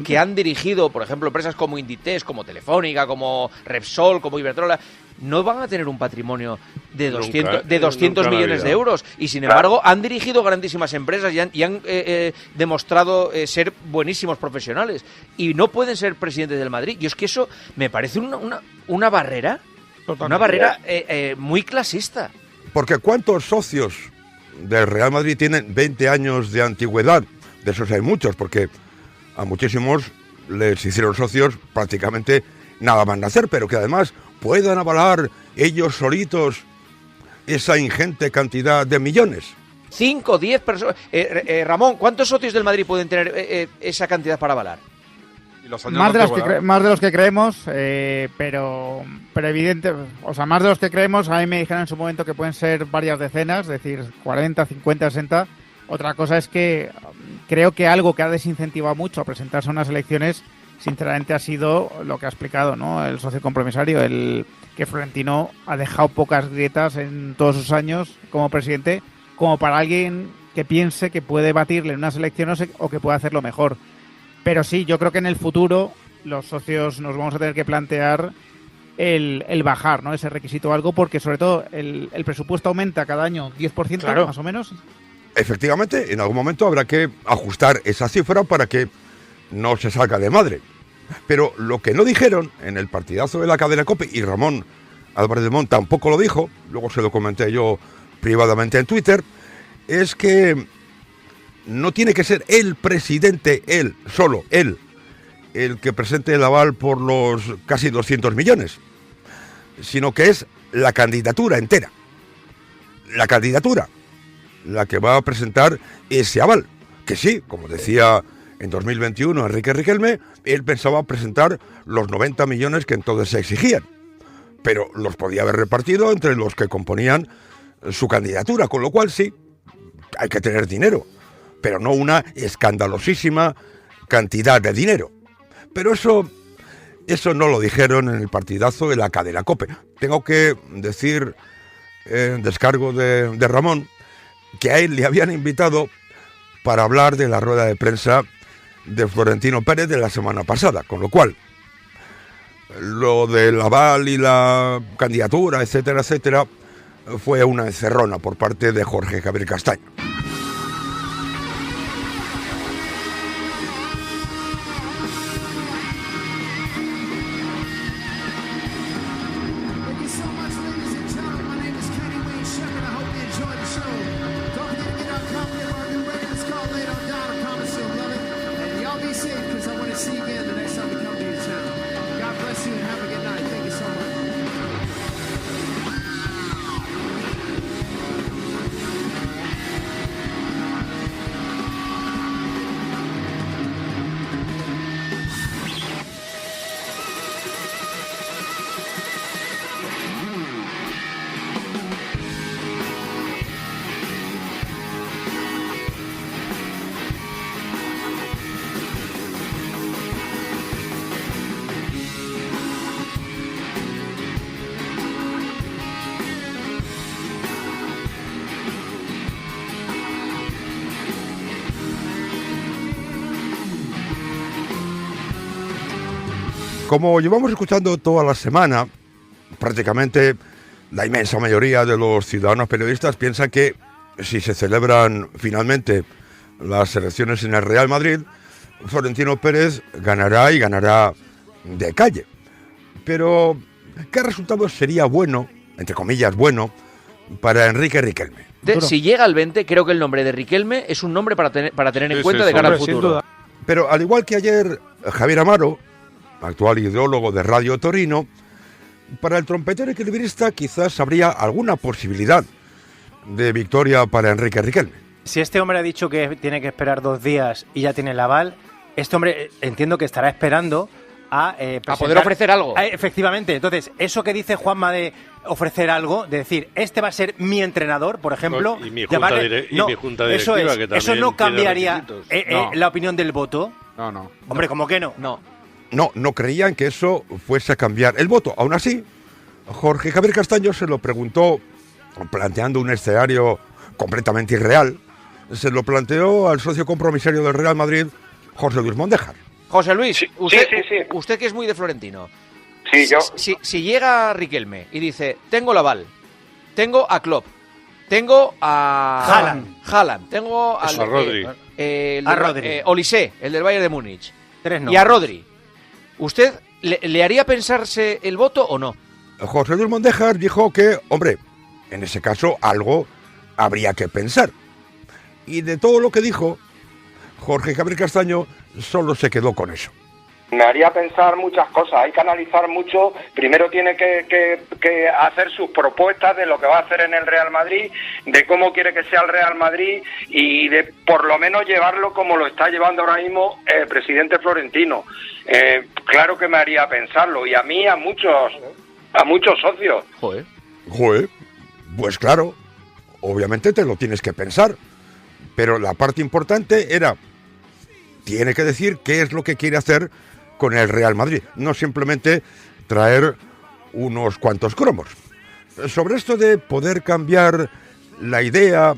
Speaker 19: que han dirigido, por ejemplo, empresas como Inditex, como Telefónica, como Repsol, como Iberdrola, no van a tener un patrimonio de 200 millones de euros. Y sin embargo, han dirigido grandísimas empresas y han demostrado ser buenísimos profesionales. Y no pueden ser presidentes del Madrid. Y es que eso me parece una barrera, muy clasista.
Speaker 3: Porque ¿cuántos socios del Real Madrid tienen 20 años de antigüedad? De esos hay muchos, porque a muchísimos les hicieron socios prácticamente nada más nacer, pero que además puedan avalar ellos solitos esa ingente cantidad de millones.
Speaker 19: 5, 10 personas. Ramón, ¿cuántos socios del Madrid pueden tener esa cantidad para avalar?
Speaker 25: Más de los que creemos, pero evidente, o sea, más de los que creemos. A mí me dijeron en su momento que pueden ser varias decenas, es decir, 40, 50, 60. Otra cosa es que creo que algo que ha desincentivado mucho a presentarse a unas elecciones, sinceramente, ha sido lo que ha explicado, ¿no?, el socio compromisario, el que Florentino ha dejado pocas grietas en todos sus años como presidente, como para alguien que piense que puede batirle en unas elecciones o que puede hacerlo mejor. Pero sí, yo creo que en el futuro los socios nos vamos a tener que plantear el bajar, ¿no?, ese requisito o algo, porque sobre todo el presupuesto aumenta cada año 10%, más o menos.
Speaker 3: Efectivamente, en algún momento habrá que ajustar esa cifra para que no se salga de madre. Pero lo que no dijeron en el partidazo de la cadena COPE, y Ramón Álvarez de Mont tampoco lo dijo, luego se lo comenté yo privadamente en Twitter, es que no tiene que ser el presidente, él, solo él, el que presente el aval por los casi 200 millones, sino que es la candidatura entera. La candidatura la que va a presentar ese aval, que sí, como decía en 2021 Enrique Riquelme, él pensaba presentar los 90 millones que entonces se exigían, pero los podía haber repartido entre los que componían su candidatura, con lo cual sí, hay que tener dinero, pero no una escandalosísima cantidad de dinero. Pero eso no lo dijeron en el partidazo de la cadena COPE. Tengo que decir, en descargo de Ramón, que a él le habían invitado para hablar de la rueda de prensa de Florentino Pérez de la semana pasada, con lo cual lo del aval y la candidatura, etcétera, etcétera, fue una encerrona por parte de Jorge Javier Castaño. Como llevamos escuchando toda la semana, prácticamente la inmensa mayoría de los ciudadanos periodistas piensan que si se celebran finalmente las elecciones en el Real Madrid, Florentino Pérez ganará y ganará de calle. Pero, ¿qué resultado sería bueno, entre comillas bueno, para Enrique Riquelme?
Speaker 19: Si llega al 20, creo que el nombre de Riquelme es un nombre para tener en cuenta de cara al futuro.
Speaker 3: Pero al igual que ayer, Javier Amaro, actual ideólogo de Radio Torino, para el trompetero equilibrista quizás habría alguna posibilidad de victoria para Enrique Riquelme.
Speaker 14: Si este hombre ha dicho que tiene que esperar 2 días y ya tiene el aval, este hombre entiendo que estará esperando a
Speaker 19: poder ofrecer algo.
Speaker 14: Efectivamente. Entonces, eso que dice Juanma de ofrecer algo, de decir, este va a ser mi entrenador, por ejemplo.
Speaker 7: Y mi junta, mi junta directiva,
Speaker 14: eso
Speaker 7: que también
Speaker 14: ¿eso no cambiaría
Speaker 7: no.
Speaker 14: la opinión del voto?
Speaker 25: No.
Speaker 14: Hombre, ¿cómo que no?
Speaker 3: No creían que eso fuese a cambiar el voto. Aún así, Jorge Javier Castaño se lo preguntó, planteando un escenario completamente irreal. Se lo planteó al socio compromisario del Real Madrid, José Luis Mondéjar.
Speaker 19: José Luis,
Speaker 26: Sí.
Speaker 19: usted que es muy de Florentino.
Speaker 26: Sí, yo.
Speaker 19: Si llega Riquelme y dice, tengo la Aval, tengo a Klopp, tengo a Haaland, tengo
Speaker 7: a Rodri,
Speaker 19: Olise, el del Bayern de Múnich,
Speaker 14: 3 no.
Speaker 19: Y a Rodri, ¿usted le haría pensarse el voto o no?
Speaker 3: José Luis Mondéjar dijo que, hombre, en ese caso algo habría que pensar. Y de todo lo que dijo, Jorge Javier Castaño solo se quedó con eso.
Speaker 26: Me haría pensar muchas cosas, hay que analizar mucho. Primero tiene que hacer sus propuestas de lo que va a hacer en el Real Madrid, de cómo quiere que sea el Real Madrid y de por lo menos llevarlo como lo está llevando ahora mismo el presidente Florentino. Claro que me haría pensarlo, y a mí, a muchos socios.
Speaker 3: Joder, pues claro, obviamente te lo tienes que pensar, pero la parte importante era, tiene que decir qué es lo que quiere hacer con el Real Madrid, no simplemente traer unos cuantos cromos. Sobre esto de poder cambiar la idea,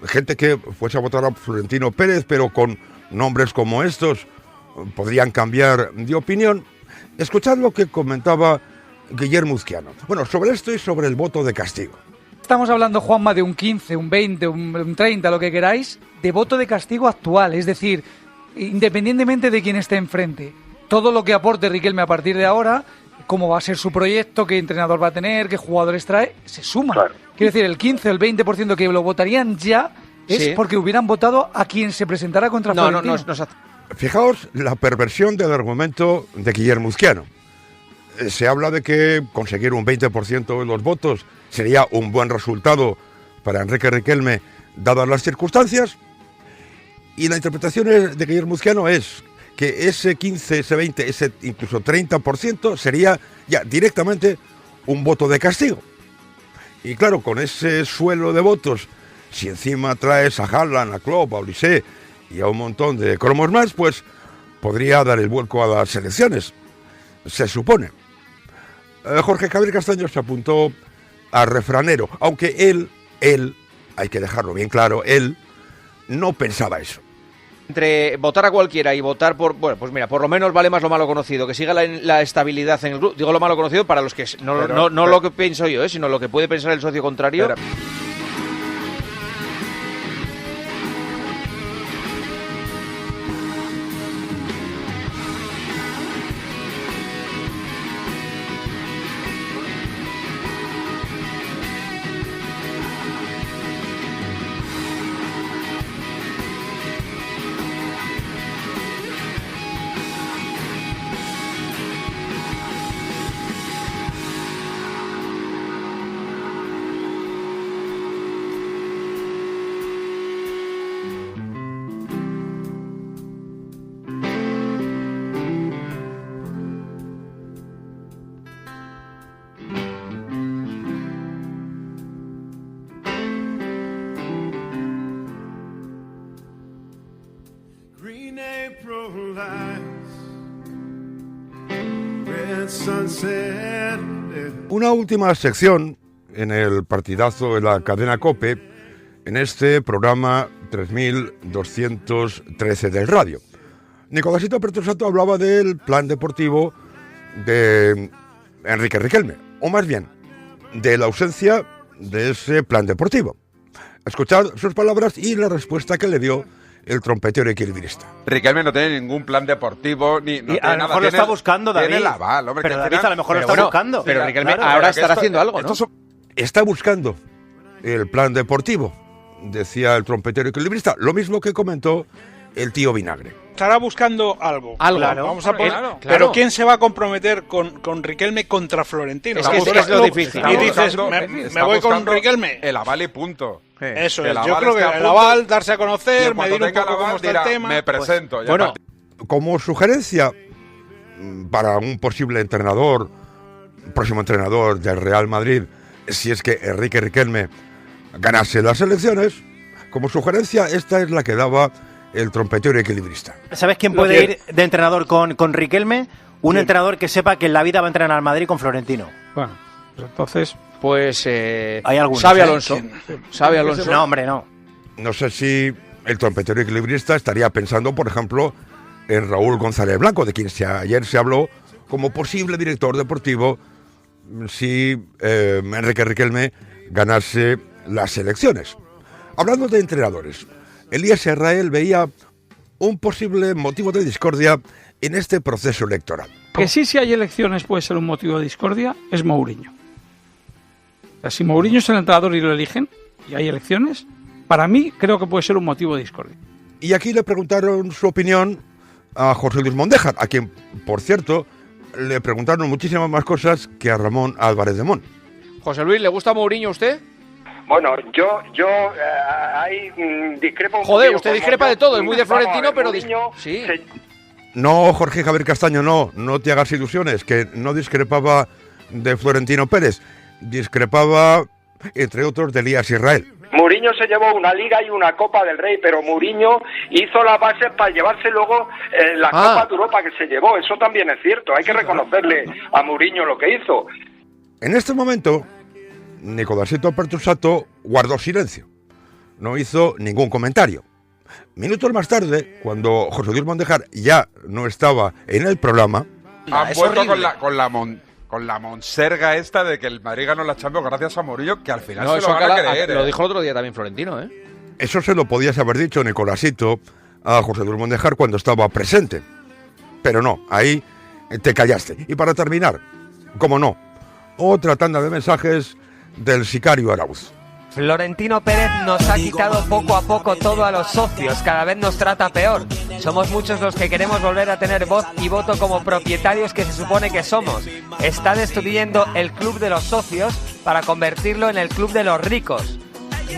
Speaker 3: gente que fuese a votar a Florentino Pérez, pero con nombres como estos, podrían cambiar de opinión. Escuchad lo que comentaba Guillermo Uzquiano. Bueno, sobre esto y sobre el voto de castigo.
Speaker 8: Estamos hablando, Juanma, de un 15, un 20, un 30, lo que queráis, de voto de castigo actual, es decir, independientemente de quién esté enfrente. Todo lo que aporte Riquelme a partir de ahora, cómo va a ser su proyecto, qué entrenador va a tener, qué jugadores trae, se suma. Claro. Quiero decir, el 15 o el 20% que lo votarían ya es porque hubieran votado a quien se presentara contra Florentino.
Speaker 3: Fijaos la perversión del argumento de Guillermo Uzquiano. Se habla de que conseguir un 20% de los votos sería un buen resultado para Enrique Riquelme, dadas las circunstancias. Y la interpretación de Guillermo Uzquiano es que ese 15, ese 20, ese incluso 30% sería ya directamente un voto de castigo. Y claro, con ese suelo de votos, si encima traes a Haaland, a Klopp, a Olise y a un montón de cromos más, pues podría dar el vuelco a las elecciones, se supone. Jorge Javier Castaño se apuntó a refranero, aunque él, hay que dejarlo bien claro, él no pensaba eso.
Speaker 19: Entre votar a cualquiera y votar por... Bueno, pues mira, por lo menos vale más lo malo conocido, que siga la estabilidad en el club. Digo lo malo conocido para los que... No lo que pienso yo, sino lo que puede pensar el socio contrario.
Speaker 3: Una última sección en el partidazo de la cadena COPE, en este programa 3213 del radio. Nicolásito Bertosato hablaba del plan deportivo de Enrique Riquelme, o más bien, de la ausencia de ese plan deportivo. Escuchad sus palabras y la respuesta que le dio el trompetero equilibrista.
Speaker 13: Riquelme no tiene ningún plan deportivo, ni no
Speaker 14: a lo mejor lo está buscando, David.
Speaker 13: Tiene el aval, hombre.
Speaker 14: Pero David a lo mejor lo está buscando.
Speaker 19: Pero Riquelme ahora estará haciendo algo, ¿no?
Speaker 3: Está buscando el plan deportivo, decía el trompetero equilibrista. Lo mismo que comentó el tío Vinagre.
Speaker 24: Estará buscando algo.
Speaker 14: Claro,
Speaker 24: vamos a poner.
Speaker 14: Claro.
Speaker 24: Pero ¿quién se va a comprometer con Riquelme contra Florentino?
Speaker 19: Es lo difícil.
Speaker 24: Y dices, me voy con Riquelme.
Speaker 13: El aval y punto.
Speaker 6: Eso es, yo creo que el aval, darse a conocer, medir un poco cómo está el tema.
Speaker 9: Me presento.
Speaker 3: Pues, bueno, como sugerencia para un posible entrenador, próximo entrenador del Real Madrid, si es que Enrique Riquelme ganase las elecciones, como sugerencia esta es la que daba el trompetero equilibrista.
Speaker 14: ¿Sabes quién puede ir de entrenador con Riquelme? Un entrenador que sepa que en la vida va a entrenar al Madrid con Florentino.
Speaker 24: Bueno, pues entonces...
Speaker 19: Pues
Speaker 14: hay algunos.
Speaker 19: Xabi Alonso. Xabi Alonso.
Speaker 14: No, hombre, no.
Speaker 3: No sé si el trompetero equilibrista estaría pensando, por ejemplo, en Raúl González Blanco, de quien ayer se habló como posible director deportivo si Enrique Riquelme ganase las elecciones. Hablando de entrenadores, Elías Israel veía un posible motivo de discordia en este proceso electoral.
Speaker 24: Que sí, si hay elecciones puede ser un motivo de discordia, es Mourinho. O sea, si Mourinho es el entrenador y lo eligen, y hay elecciones, para mí creo que puede ser un motivo de discordia.
Speaker 3: Y aquí le preguntaron su opinión a José Luis Mondéjar, a quien, por cierto, le preguntaron muchísimas más cosas que a Ramón Álvarez de Mon.
Speaker 19: José Luis, ¿le gusta Mourinho a usted?
Speaker 26: Bueno, yo ahí discrepo.
Speaker 19: Joder, usted discrepa de todo, es muy de Florentino, pero sí.
Speaker 3: No, Jorge Javier Castaño, no te hagas ilusiones, que no discrepaba de Florentino Pérez, discrepaba, entre otros, de Elías Israel.
Speaker 26: Mourinho se llevó una Liga y una Copa del Rey, pero Mourinho hizo las bases para llevarse luego la Copa de Europa que se llevó. Eso también es cierto, hay que reconocerle a Mourinho lo que hizo.
Speaker 3: En este momento, Nicolásito Pertusato guardó silencio, no hizo ningún comentario. Minutos más tarde, cuando José Luis Mondéjar ya no estaba en el programa...
Speaker 9: Han vuelto con la monserga esta de que el Madrid ganó la Champions gracias a Mourinho, que al final se lo van a creer.
Speaker 19: Lo dijo el otro día también Florentino, ¿eh?
Speaker 3: Eso se lo podías haber dicho, Nicolásito, a José Luis Mondéjar cuando estaba presente. Pero no, ahí te callaste. Y para terminar, como no, otra tanda de mensajes del sicario Arauz.
Speaker 18: Florentino Pérez nos ha quitado poco a poco todo a los socios, cada vez nos trata peor. Somos muchos los que queremos volver a tener voz y voto como propietarios que se supone que somos. Está destruyendo el club de los socios para convertirlo en el club de los ricos.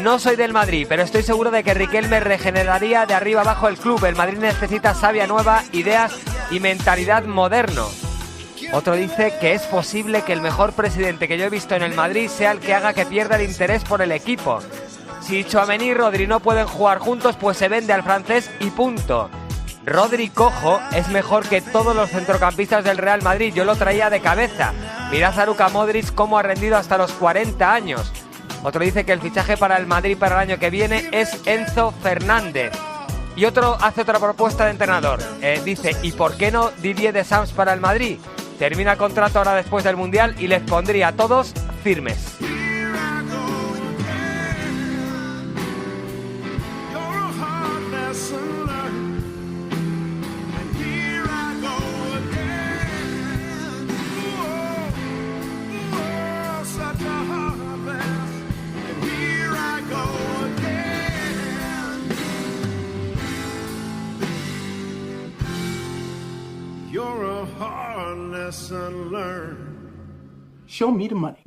Speaker 18: No soy del Madrid, pero estoy seguro de que Riquelme regeneraría de arriba abajo el club. El Madrid necesita savia nueva, ideas y mentalidad moderno. Otro dice que es posible que el mejor presidente que yo he visto en el Madrid sea el que haga que pierda el interés por el equipo. Si Tchouaméni y Rodri no pueden jugar juntos, pues se vende al francés y punto. Rodri cojo es mejor que todos los centrocampistas del Real Madrid, yo lo traía de cabeza. Mirad a Luka Modric cómo ha rendido hasta los 40 años. Otro dice que el fichaje para el Madrid para el año que viene es Enzo Fernández. Y otro hace otra propuesta de entrenador. Dice, ¿y por qué no Didier Deschamps para el Madrid? Termina contrato ahora después del Mundial y les pondría a todos firmes.
Speaker 10: Show me the money.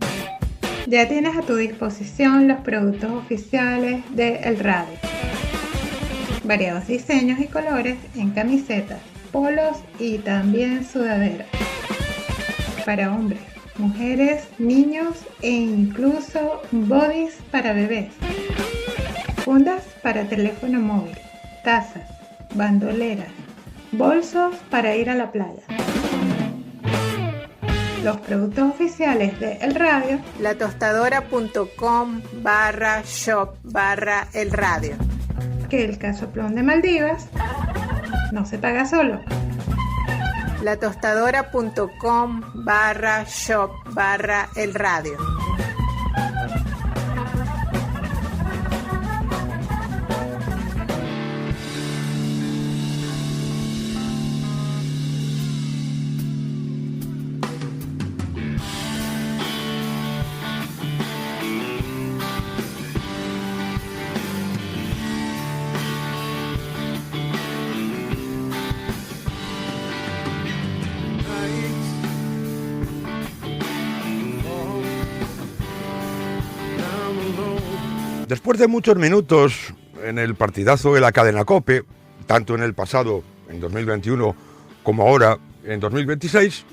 Speaker 10: Ya tienes a tu disposición los productos oficiales de El Radio. Variados diseños y colores en camisetas, polos y también sudaderas. Para hombres, mujeres, niños e incluso bodys para bebés. Fundas para teléfono móvil, tazas, bandoleras, bolsos para ir a la playa. Los productos oficiales de El Radio, latostadora.com/shop/El Radio. Que el casoplón de Maldivas no se paga solo. latostadora.com/shop/El Radio.
Speaker 3: Después de muchos minutos en el partidazo de la cadena COPE, tanto en el pasado, en 2021, como ahora, en 2026,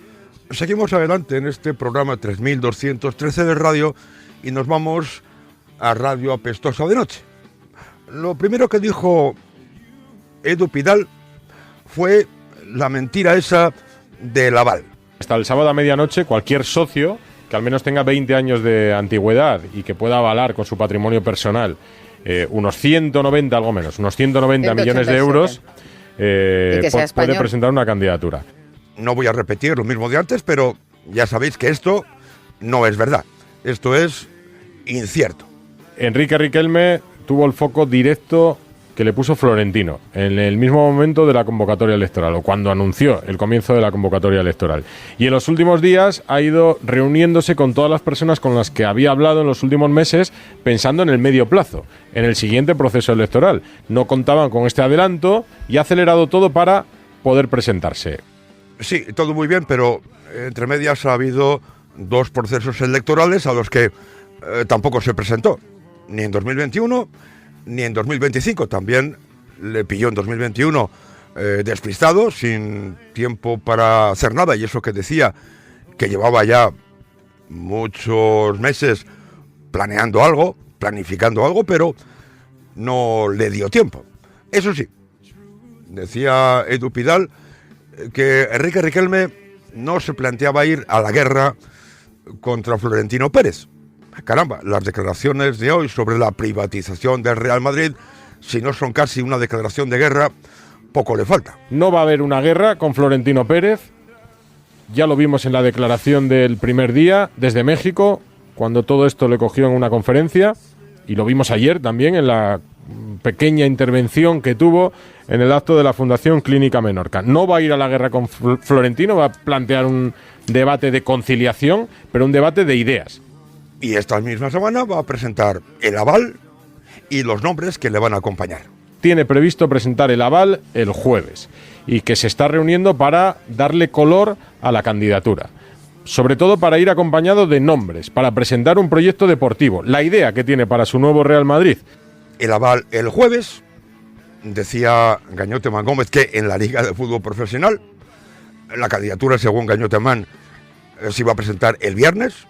Speaker 3: seguimos adelante en este programa 3213 de radio y nos vamos a Radio Apestosa de Noche. Lo primero que dijo Edu Pidal fue la mentira esa del aval.
Speaker 11: Hasta el sábado a medianoche, cualquier socio que al menos tenga 20 años de antigüedad y que pueda avalar con su patrimonio personal unos 190, algo menos, unos 190 millones de euros, puede presentar una candidatura.
Speaker 3: No voy a repetir lo mismo de antes, pero ya sabéis que esto no es verdad. Esto es incierto.
Speaker 11: Enrique Riquelme tuvo el foco directo que le puso Florentino en el mismo momento de la convocatoria electoral, o cuando anunció el comienzo de la convocatoria electoral. Y en los últimos días ha ido reuniéndose con todas las personas con las que había hablado en los últimos meses, pensando en el medio plazo, en el siguiente proceso electoral. No contaban con este adelanto y ha acelerado todo para poder presentarse.
Speaker 3: Sí, todo muy bien, pero entre medias ha habido 2 procesos electorales a los que tampoco se presentó, ni en 2021 ni en 2025. También le pilló en 2021 despistado, sin tiempo para hacer nada, y eso que decía que llevaba ya muchos meses planeando algo, planificando algo, pero no le dio tiempo. Eso sí, decía Edu Pidal que Enrique Riquelme no se planteaba ir a la guerra contra Florentino Pérez. Caramba, las declaraciones de hoy sobre la privatización del Real Madrid, si no son casi una declaración de guerra, poco le falta.
Speaker 11: No va a haber una guerra con Florentino Pérez. Ya lo vimos en la declaración del primer día desde México, cuando todo esto le cogió en una conferencia, y lo vimos ayer también en la pequeña intervención que tuvo en el acto de la Fundación Clínica Menorca. No va a ir a la guerra con Florentino, va a plantear un debate de conciliación, pero un debate de ideas.
Speaker 3: Y esta misma semana va a presentar el aval y los nombres que le van a acompañar.
Speaker 11: Tiene previsto presentar el aval el jueves y que se está reuniendo para darle color a la candidatura. Sobre todo para ir acompañado de nombres, para presentar un proyecto deportivo, la idea que tiene para su nuevo Real Madrid.
Speaker 3: El aval el jueves, decía Gañoteman Gómez que en la Liga de Fútbol Profesional, la candidatura según Gañoteman se iba a presentar el viernes.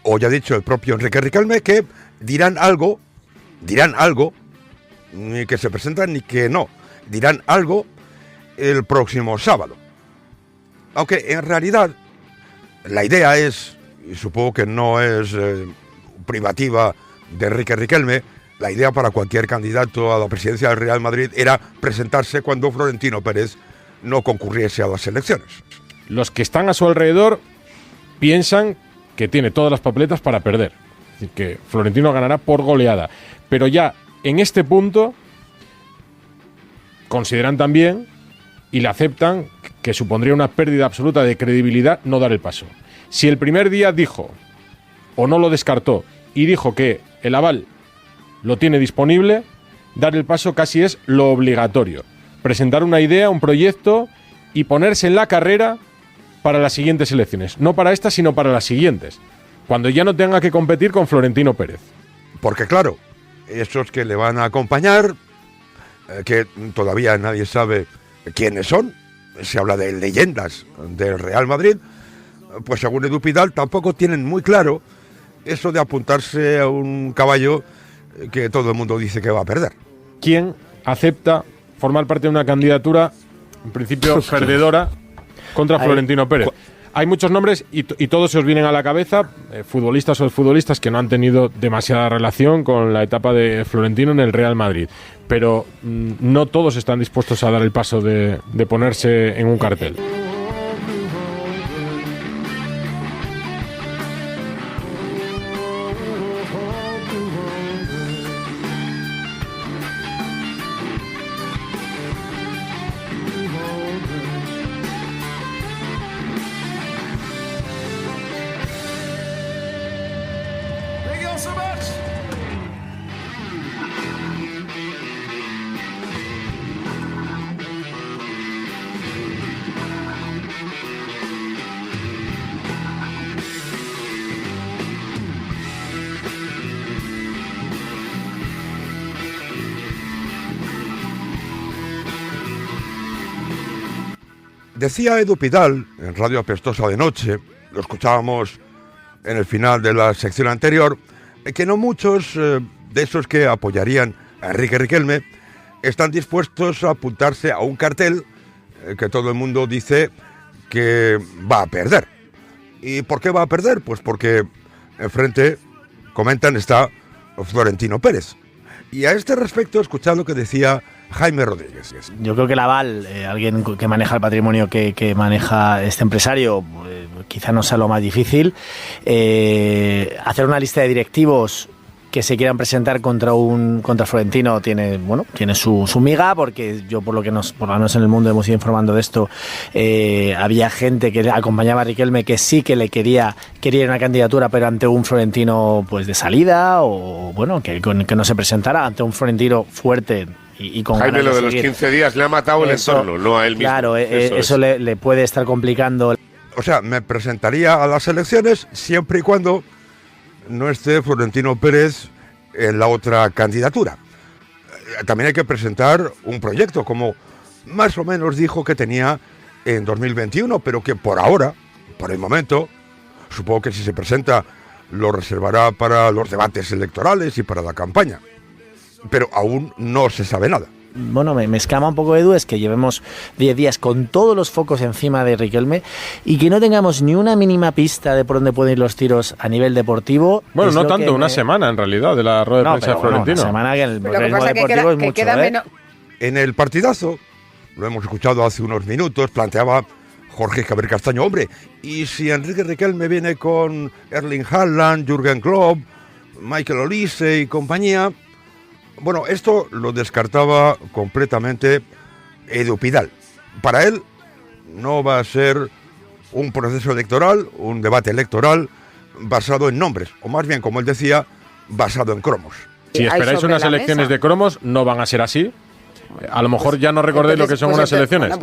Speaker 3: O ya ha dicho el propio Enrique Riquelme que dirán algo, ni que se presentan ni que no, dirán algo el próximo sábado. Aunque en realidad la idea es, y supongo que no es privativa de Enrique Riquelme, la idea para cualquier candidato a la presidencia del Real Madrid era presentarse cuando Florentino Pérez no concurriese a las elecciones.
Speaker 11: Los que están a su alrededor piensan que tiene todas las papeletas para perder. Es decir, que Florentino ganará por goleada. Pero ya en este punto consideran también y le aceptan que supondría una pérdida absoluta de credibilidad no dar el paso. Si el primer día dijo, o no lo descartó, y dijo que el aval lo tiene disponible, dar el paso casi es lo obligatorio. Presentar una idea, un proyecto y ponerse en la carrera para las siguientes elecciones. No para estas, sino para las siguientes. Cuando ya no tenga que competir con Florentino Pérez.
Speaker 3: Porque claro, esos que le van a acompañar, que todavía nadie sabe quiénes son, se habla de leyendas del Real Madrid, pues según Edu Pidal tampoco tienen muy claro eso de apuntarse a un caballo que todo el mundo dice que va a perder.
Speaker 11: ¿Quién acepta formar parte de una candidatura, en principio perdedora, contra Florentino Pérez? Hay muchos nombres y todos se os vienen a la cabeza, futbolistas o exfutbolistas que no han tenido demasiada relación con la etapa de Florentino en el Real Madrid, pero no todos están dispuestos a dar el paso de ponerse en un cartel.
Speaker 3: Decía Edu Pidal en Radio Apestosa de Noche, lo escuchábamos en el final de la sección anterior, que no muchos de esos que apoyarían a Enrique Riquelme están dispuestos a apuntarse a un cartel que todo el mundo dice que va a perder. ¿Y por qué va a perder? Pues porque enfrente, comentan, está Florentino Pérez. Y a este respecto, escuchad lo que decía Jaime Rodríguez.
Speaker 12: Yo creo que Laval, alguien que maneja el patrimonio que maneja este empresario, quizá no sea lo más difícil. Hacer una lista de directivos que se quieran presentar contra Florentino tiene su miga, porque yo por lo menos en el mundo hemos ido informando de esto, había gente que acompañaba a Riquelme que sí que le quería una candidatura, pero ante un Florentino pues de salida, o bueno, que no se presentara ante un Florentino fuerte y con
Speaker 15: Jaime,
Speaker 12: ganas
Speaker 15: lo
Speaker 12: de
Speaker 15: de
Speaker 12: seguir.
Speaker 15: los 15 días le ha matado el entorno, no a él mismo.
Speaker 12: Claro, eso le puede estar complicando.
Speaker 3: O sea, me presentaría a las elecciones siempre y cuando no esté Florentino Pérez en la otra candidatura. También hay que presentar un proyecto, como más o menos dijo que tenía en 2021, pero que por ahora, por el momento, supongo que si se presenta lo reservará para los debates electorales y para la campaña. Pero aún no se sabe nada.
Speaker 12: Bueno, me escama un poco, Edu, es que llevemos 10 días con todos los focos encima de Riquelme y que no tengamos ni una mínima pista de por dónde pueden ir los tiros a nivel deportivo.
Speaker 11: Bueno, no tanto, una semana en realidad de la rueda de prensa de Florentino.
Speaker 12: Una semana que el ritmo
Speaker 16: deportivo
Speaker 12: es mucho,
Speaker 3: En el partidazo, lo hemos escuchado hace unos minutos, planteaba Jorge Javier Castaño, hombre, ¿y si Enrique Riquelme viene con Erling Haaland, Jürgen Klopp, Michael Olise y compañía? Bueno, esto lo descartaba completamente Edu Pidal. Para él no va a ser un proceso electoral, un debate electoral basado en nombres, o más bien, como él decía, basado en cromos.
Speaker 11: Si esperáis unas elecciones de cromos, no van a ser así. A lo mejor ya no recordéis lo que son unas elecciones.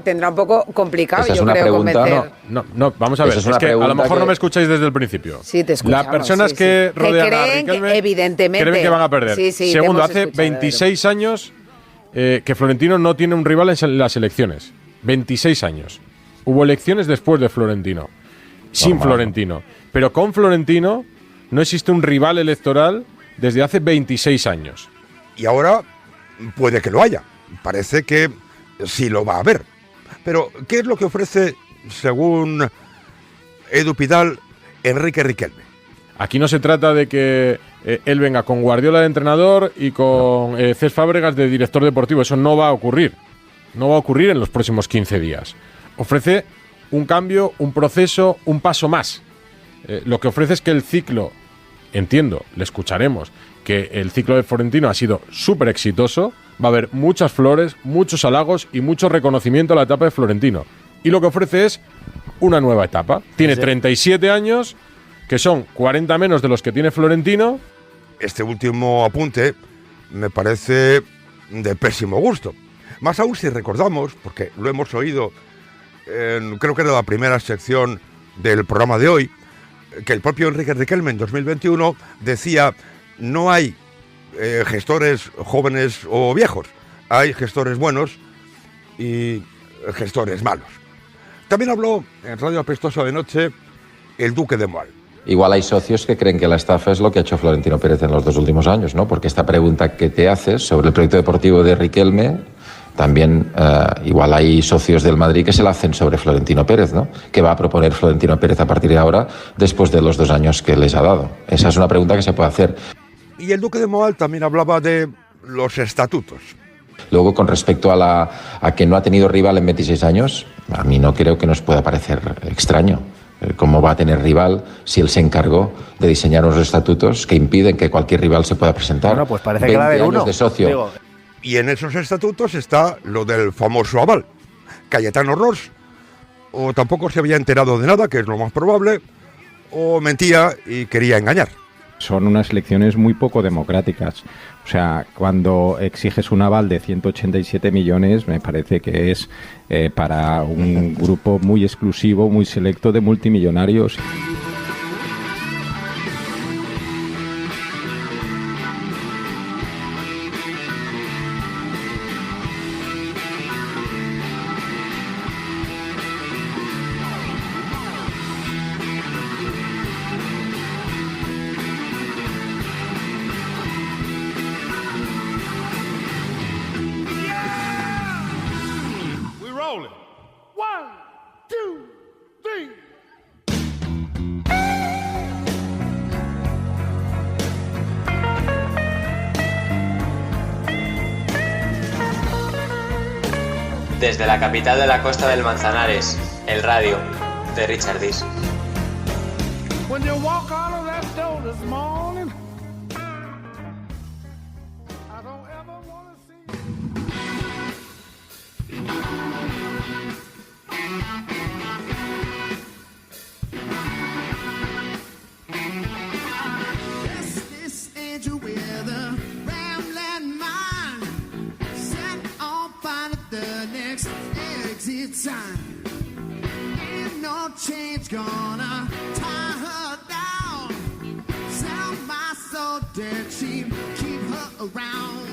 Speaker 16: Tendrá un poco complicado,
Speaker 15: esa es
Speaker 16: yo
Speaker 15: una
Speaker 16: creo,
Speaker 15: pregunta,
Speaker 16: convencer.
Speaker 11: No, vamos a ver, es que a lo mejor no me escucháis desde el principio.
Speaker 16: Sí, te escuchamos.
Speaker 11: Las personas que rodean a Riquelme
Speaker 16: evidentemente
Speaker 11: creen que van a perder. Segundo, hace 26 años que Florentino no tiene un rival en las elecciones. 26 años. Hubo elecciones después de Florentino. Sin Florentino. Pero con Florentino no existe un rival electoral desde hace 26 años.
Speaker 3: Y ahora puede que lo haya. Parece que sí lo va a haber. Pero, ¿qué es lo que ofrece, según Edu Pidal, Enrique Riquelme?
Speaker 11: Aquí no se trata de que él venga con Guardiola de entrenador y con Cés Fábregas de director deportivo. Eso no va a ocurrir. No va a ocurrir en los próximos 15 días. Ofrece un cambio, un proceso, un paso más. Lo que ofrece es que el ciclo, entiendo, le escucharemos, que el ciclo de Florentino ha sido súper exitoso, va a haber muchas flores, muchos halagos y mucho reconocimiento a la etapa de Florentino. Y lo que ofrece es una nueva etapa. Tiene 37 años, que son 40 menos de los que tiene Florentino.
Speaker 3: Este último apunte me parece de pésimo gusto. Más aún si recordamos, porque lo hemos oído, creo que era la primera sección del programa de hoy, que el propio Enrique Riquelme en 2021 decía: no hay gestores jóvenes o viejos, hay gestores buenos y gestores malos. También habló en Radio Apestosa de Noche el Duque de Moal.
Speaker 17: Igual hay socios que creen que la estafa es lo que ha hecho Florentino Pérez en los 2 últimos años, ¿no? Porque esta pregunta que te haces sobre el proyecto deportivo de Riquelme, también igual hay socios del Madrid que se la hacen sobre Florentino Pérez, ¿no? ¿Qué va a proponer Florentino Pérez a partir de ahora, después de los 2 años que les ha dado? Esa es una pregunta que se puede hacer.
Speaker 3: Y el Duque de Moal también hablaba de los estatutos.
Speaker 17: Luego, con respecto a que no ha tenido rival en 26 años, a mí no creo que nos pueda parecer extraño. ¿Cómo va a tener rival si él se encargó de diseñar unos estatutos que impiden que cualquier rival se pueda presentar?
Speaker 12: Bueno, pues parece que va a haber uno.
Speaker 17: De socio.
Speaker 12: Digo.
Speaker 3: Y en esos estatutos está lo del famoso aval. Cayetano Ros o tampoco se había enterado de nada, que es lo más probable, o mentía y quería engañar.
Speaker 20: Son unas elecciones muy poco democráticas. O sea, cuando exiges un aval de 187 millones, me parece que es para un grupo muy exclusivo, muy selecto de multimillonarios.
Speaker 18: desde la capital de la costa del Manzanares, el radio de Richard Dis.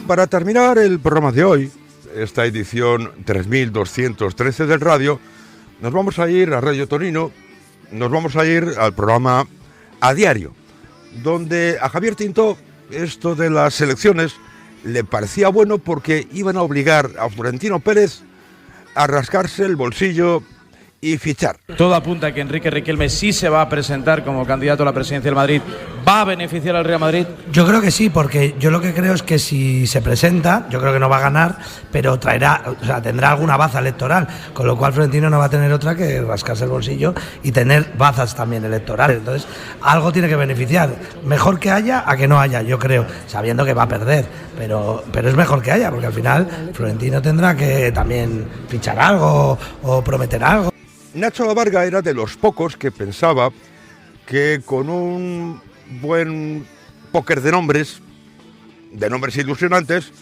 Speaker 3: Para terminar el programa de hoy, esta edición 3213 del radio, nos vamos a ir a Radio Torino, nos vamos a ir al programa A Diario, donde a Javier Tintó esto de las elecciones le parecía bueno porque iban a obligar a Florentino Pérez a rascarse el bolsillo y fichar.
Speaker 1: Todo apunta a que Enrique Riquelme sí se va a presentar como candidato a la presidencia del Madrid. ¿Va a beneficiar al Real Madrid?
Speaker 2: Yo creo que sí, porque yo lo que creo es que si se presenta, yo creo que no va a ganar, pero tendrá alguna baza electoral, con lo cual Florentino no va a tener otra que rascarse el bolsillo y tener bazas también electorales. Entonces, algo tiene que beneficiar. Mejor que haya a que no haya, yo creo, sabiendo que va a perder, pero es mejor que haya, porque al final Florentino tendrá que también fichar algo o prometer algo.
Speaker 3: Nacho Lavarga era de los pocos que pensaba que con un buen póker de nombres ilusionantes,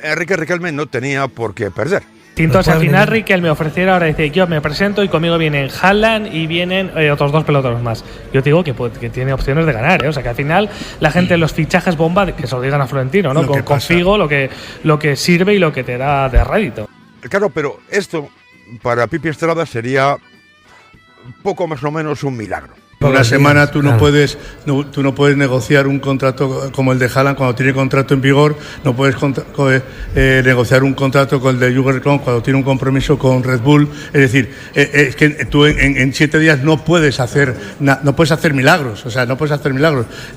Speaker 3: Enrique Riquelme no tenía por qué perder.
Speaker 4: Entonces al final Riquelme ofreciera, ahora dice, yo me presento y conmigo vienen Haaland y vienen otros dos peloteros más. Yo te digo que tiene opciones de ganar, o sea que al final la gente, los fichajes bomba, que se lo digan a Florentino, ¿no? Con Figo lo que sirve y lo que te da de rédito.
Speaker 3: Claro, pero esto para Pipi Estrada sería poco más o menos un milagro.
Speaker 21: Una semana tú no puedes negociar un contrato como el de Haaland cuando tiene contrato en vigor, no puedes negociar un contrato con el de Jürgen Klopp cuando tiene un compromiso con Red Bull. Es decir, es que tú en 7 días no puedes hacer milagros,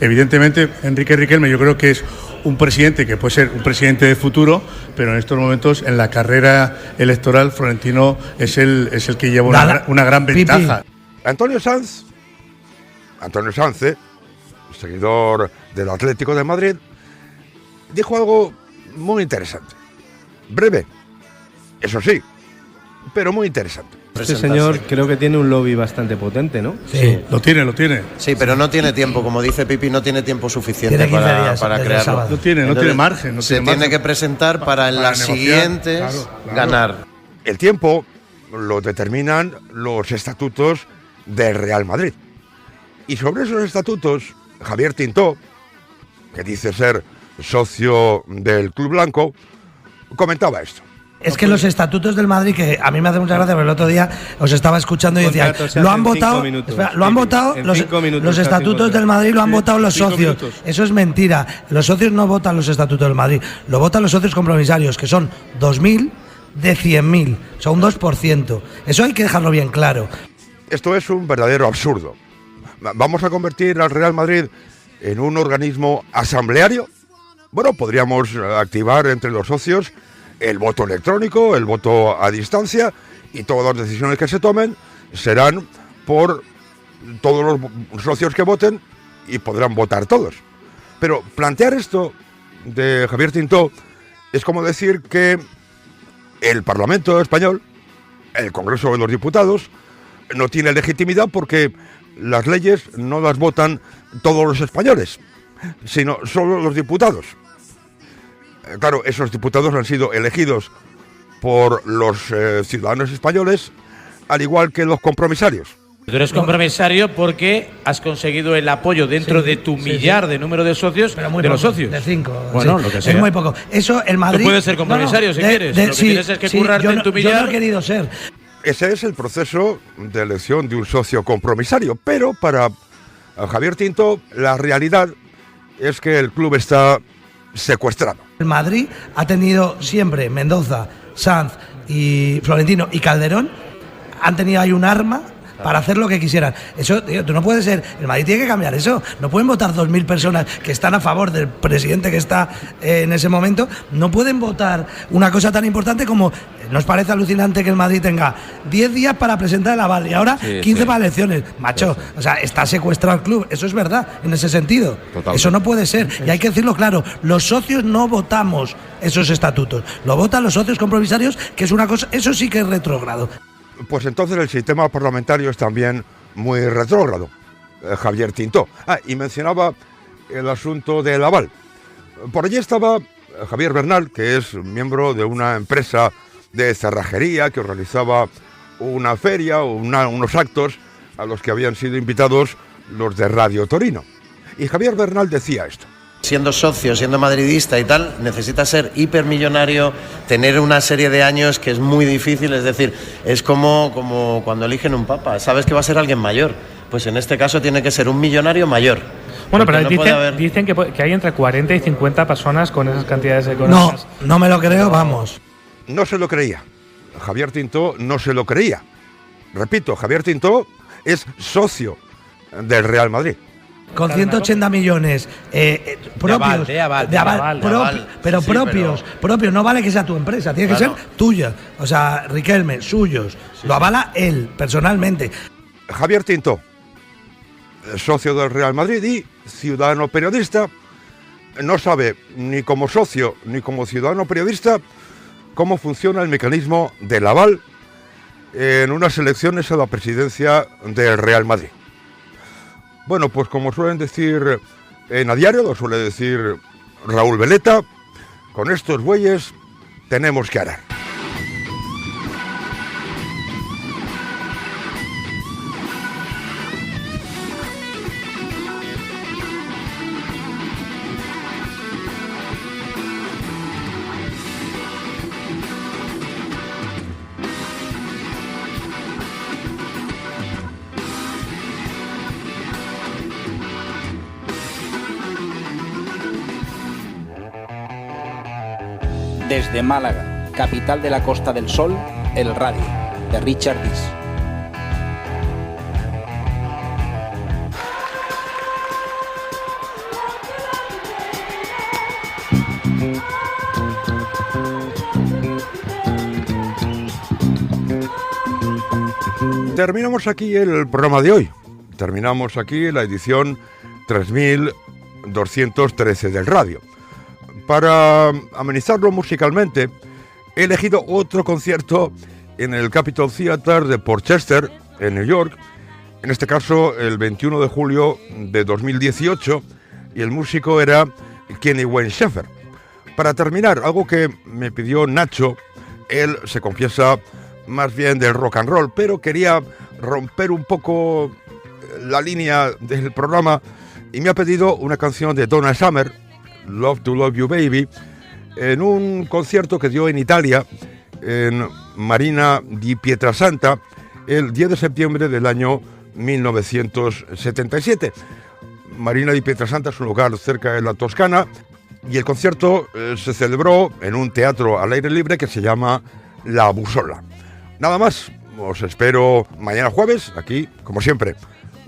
Speaker 21: Evidentemente, Enrique Riquelme yo creo que es un presidente que puede ser un presidente de futuro, pero en estos momentos en la carrera electoral Florentino es el que lleva una gran ventaja.
Speaker 3: Antonio Sanz, seguidor del Atlético de Madrid, dijo algo muy interesante. Breve, eso sí, pero muy interesante.
Speaker 22: Este señor creo que tiene un lobby bastante potente, ¿no?
Speaker 21: Sí, lo tiene.
Speaker 23: Sí, pero no tiene tiempo, como dice Pipi, no tiene tiempo suficiente para crearlo.
Speaker 21: No tiene margen.
Speaker 23: Tiene que presentar para en las siguientes ganar.
Speaker 3: El tiempo lo determinan los estatutos del Real Madrid. Y sobre esos estatutos, Javier Tintó, que dice ser socio del Club Blanco, comentaba esto.
Speaker 2: Es que los estatutos del Madrid, que a mí me hace mucha gracia, pero el otro día os estaba escuchando y decía, lo han votado, los estatutos del Madrid lo han votado los socios. Eso es mentira. Los socios no votan los estatutos del Madrid, lo votan los socios compromisarios, que son 2.000 de 100.000, o sea, un 2%. Eso hay que dejarlo bien claro.
Speaker 3: Esto es un verdadero absurdo. ¿Vamos a convertir al Real Madrid en un organismo asambleario? Bueno, podríamos activar entre los socios el voto electrónico, el voto a distancia, y todas las decisiones que se tomen serán por todos los socios que voten y podrán votar todos. Pero plantear esto de Javier Tintó es como decir que el Parlamento español, el Congreso de los Diputados, no tiene legitimidad porque las leyes no las votan todos los españoles, sino solo los diputados. Claro, esos diputados han sido elegidos por los ciudadanos españoles, al igual que los compromisarios.
Speaker 1: Tú eres compromisario porque has conseguido el apoyo dentro de tu millar de número de socios, de los socios.
Speaker 2: De 5.
Speaker 1: Bueno, lo que sea.
Speaker 2: Es muy poco. Eso, el Madrid...
Speaker 1: Tú puedes ser compromisario si quieres. Lo que tienes es que currarte en tu millar.
Speaker 2: Yo no he querido ser.
Speaker 3: Ese es el proceso de elección de un socio compromisario, pero para Javier Tintó la realidad es que el club está secuestrado.
Speaker 2: El Madrid ha tenido siempre Mendoza, Sanz y Florentino y Calderón, han tenido ahí un arma para hacer lo que quisieran. Eso, tío, tú no puedes ser. El Madrid tiene que cambiar eso. No pueden votar 2.000 personas que están a favor del presidente que está en ese momento. No pueden votar una cosa tan importante como. ¿Nos parece alucinante que el Madrid tenga 10 días para presentar el aval y ahora 15 para elecciones? Macho, o sea, está secuestrado el club. Eso es verdad, en ese sentido.
Speaker 3: Totalmente.
Speaker 2: Eso no puede ser. Y hay que decirlo claro, los socios no votamos esos estatutos. Lo votan los socios compromisarios, que es una cosa, eso sí que es retrógrado.
Speaker 3: Pues entonces el sistema parlamentario es también muy retrógrado. Javier Tintó. Y mencionaba el asunto del aval. Por allí estaba Javier Bernal, que es miembro de una empresa de cerrajería que organizaba una feria o unos actos a los que habían sido invitados los de Radio Torino. Y Javier Bernal decía esto.
Speaker 23: Siendo socio, siendo madridista y tal, necesita ser hipermillonario, tener una serie de años que es muy difícil, es decir, es como cuando eligen un papa, sabes que va a ser alguien mayor, pues en este caso tiene que ser un millonario mayor.
Speaker 4: Bueno, pero dicen que hay entre 40 y 50 personas con esas cantidades
Speaker 2: No,
Speaker 4: económicas.
Speaker 2: no me lo creo, vamos.
Speaker 3: No se lo creía. Javier Tintó no se lo creía. Repito, Javier Tintó es socio del Real Madrid.
Speaker 2: Con 180 millones propios,
Speaker 1: de aval,
Speaker 2: pero propios, no vale que sea tu empresa, tiene que ser tuya. O sea, Riquelme, suyos. Lo avala él, personalmente.
Speaker 3: Javier Tintó, socio del Real Madrid y ciudadano periodista, no sabe ni como socio ni como ciudadano periodista cómo funciona el mecanismo del aval en unas elecciones a la presidencia del Real Madrid. Bueno, pues como suelen decir en A Diario, lo suele decir Raúl Veleta, con estos bueyes tenemos que arar.
Speaker 5: Desde Málaga, capital de la Costa del Sol, El Radio, de Richard Dis.
Speaker 3: Terminamos aquí el programa de hoy. Terminamos aquí la edición 3213 del Radio. Para amenizarlo musicalmente, he elegido otro concierto en el Capitol Theatre de Port Chester, en New York, en este caso el 21 de julio de 2018, y el músico era Kenny Wayne Shepherd. Para terminar, algo que me pidió Nacho, él se confiesa más bien del rock and roll, pero quería romper un poco la línea del programa y me ha pedido una canción de Donna Summer, Love to Love You Baby, en un concierto que dio en Italia, en Marina di Pietrasanta, el 10 de septiembre del año 1977. Marina di Pietrasanta es un lugar cerca de la Toscana y el concierto se celebró en un teatro al aire libre que se llama La Busola. Nada más, os espero mañana jueves, aquí, como siempre,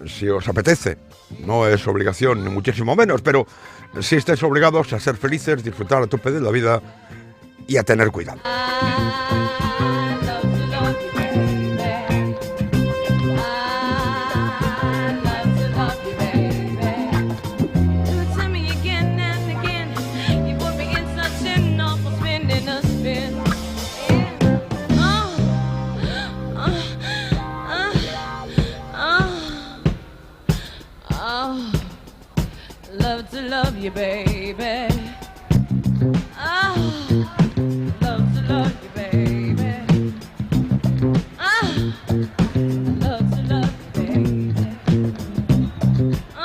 Speaker 3: si os apetece. No es obligación, ni muchísimo menos, pero si estáis obligados a ser felices, disfrutar a tope de la vida y a tener cuidado.
Speaker 6: Love you, baby. Oh, love to love you, baby. Oh, love to love you, baby. Oh,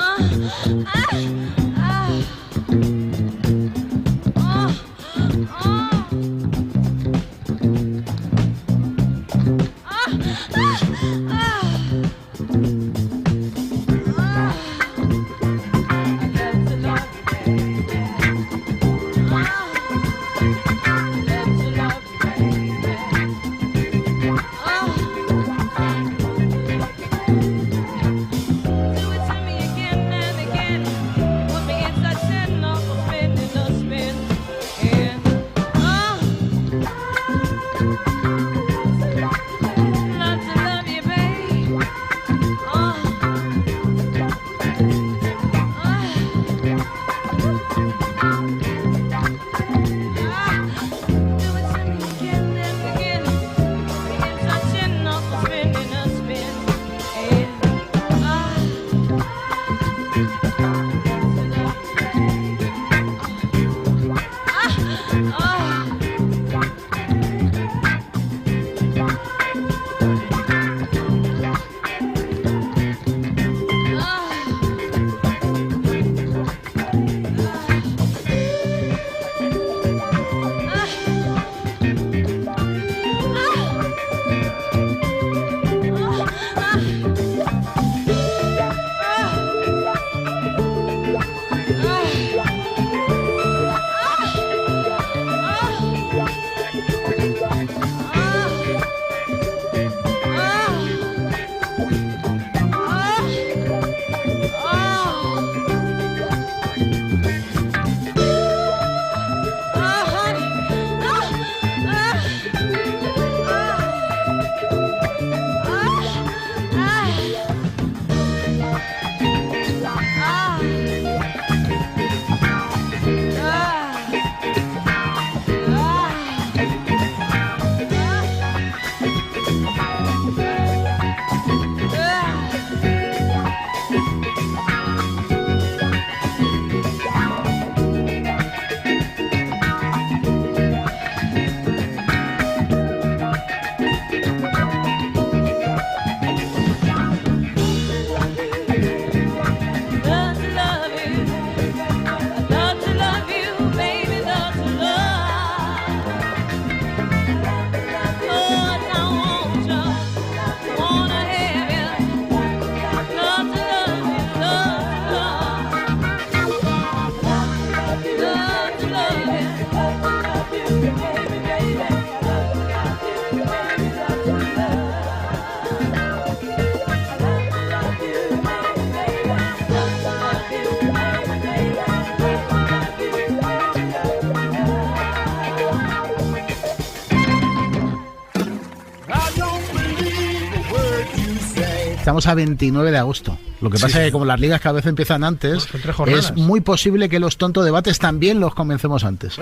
Speaker 7: Estamos a 29 de agosto. Lo que pasa es que como las ligas cada vez empiezan antes,
Speaker 4: son 3 jornadas.
Speaker 7: es muy posible que los tontos debates también los comencemos antes.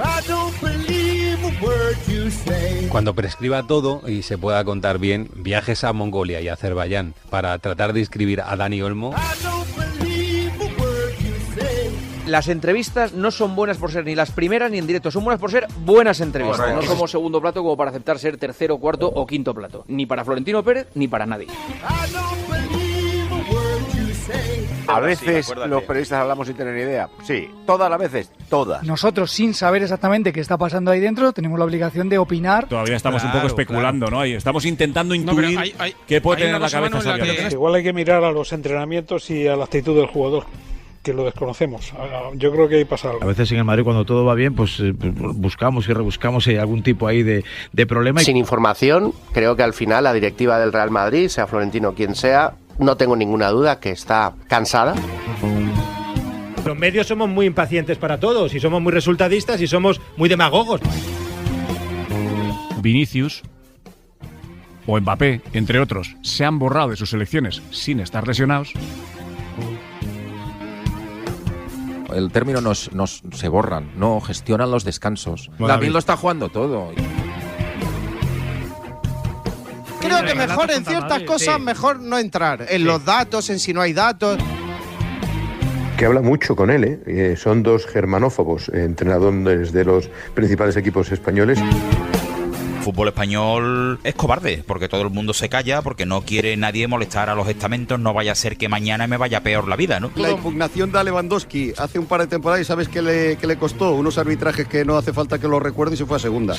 Speaker 8: Cuando prescriba todo y se pueda contar bien, viajes a Mongolia y Azerbaiyán para tratar de inscribir a Dani Olmo.
Speaker 19: Las entrevistas no son buenas por ser ni las primeras ni en directo, son buenas por ser buenas entrevistas. No somos segundo plato como para aceptar ser tercero, cuarto o quinto plato. Ni para Florentino Pérez ni para nadie.
Speaker 13: A veces los periodistas hablamos sin tener ni idea. Sí, todas las veces, todas.
Speaker 14: Nosotros, sin saber exactamente qué está pasando ahí dentro, tenemos la obligación de opinar.
Speaker 24: Todavía estamos un poco especulando, ¿no? Y estamos intentando intuir qué puede tener en la cabeza Xavi.
Speaker 25: Igual hay que mirar a los entrenamientos y a la actitud del jugador, que lo desconocemos. Yo creo que ahí pasa algo.
Speaker 1: A veces en el Madrid, cuando todo va bien, pues buscamos y rebuscamos si hay algún tipo ahí de problema.
Speaker 23: Sin información, creo que al final la directiva del Real Madrid, sea Florentino quien sea, no tengo ninguna duda que está cansada.
Speaker 27: Los medios somos muy impacientes para todos y somos muy resultadistas y somos muy demagogos.
Speaker 24: Vinicius o Mbappé, entre otros, se han borrado de sus selecciones sin estar lesionados.
Speaker 17: El término se borran, no gestionan los descansos.
Speaker 24: Bueno,
Speaker 17: David lo está jugando todo.
Speaker 28: Creo que mejor en ciertas cosas, mejor no entrar. En los datos, en si no hay datos.
Speaker 29: Que habla mucho con él, son dos germanófobos, entrenadores de los principales equipos españoles.
Speaker 30: El fútbol español es cobarde, porque todo el mundo se calla, porque no quiere nadie molestar a los estamentos, no vaya a ser que mañana me vaya peor la vida, ¿no?
Speaker 28: La impugnación de Lewandowski hace un par de temporadas y ¿sabes qué le costó? Unos arbitrajes que no hace falta que lo recuerde y se fue a segunda.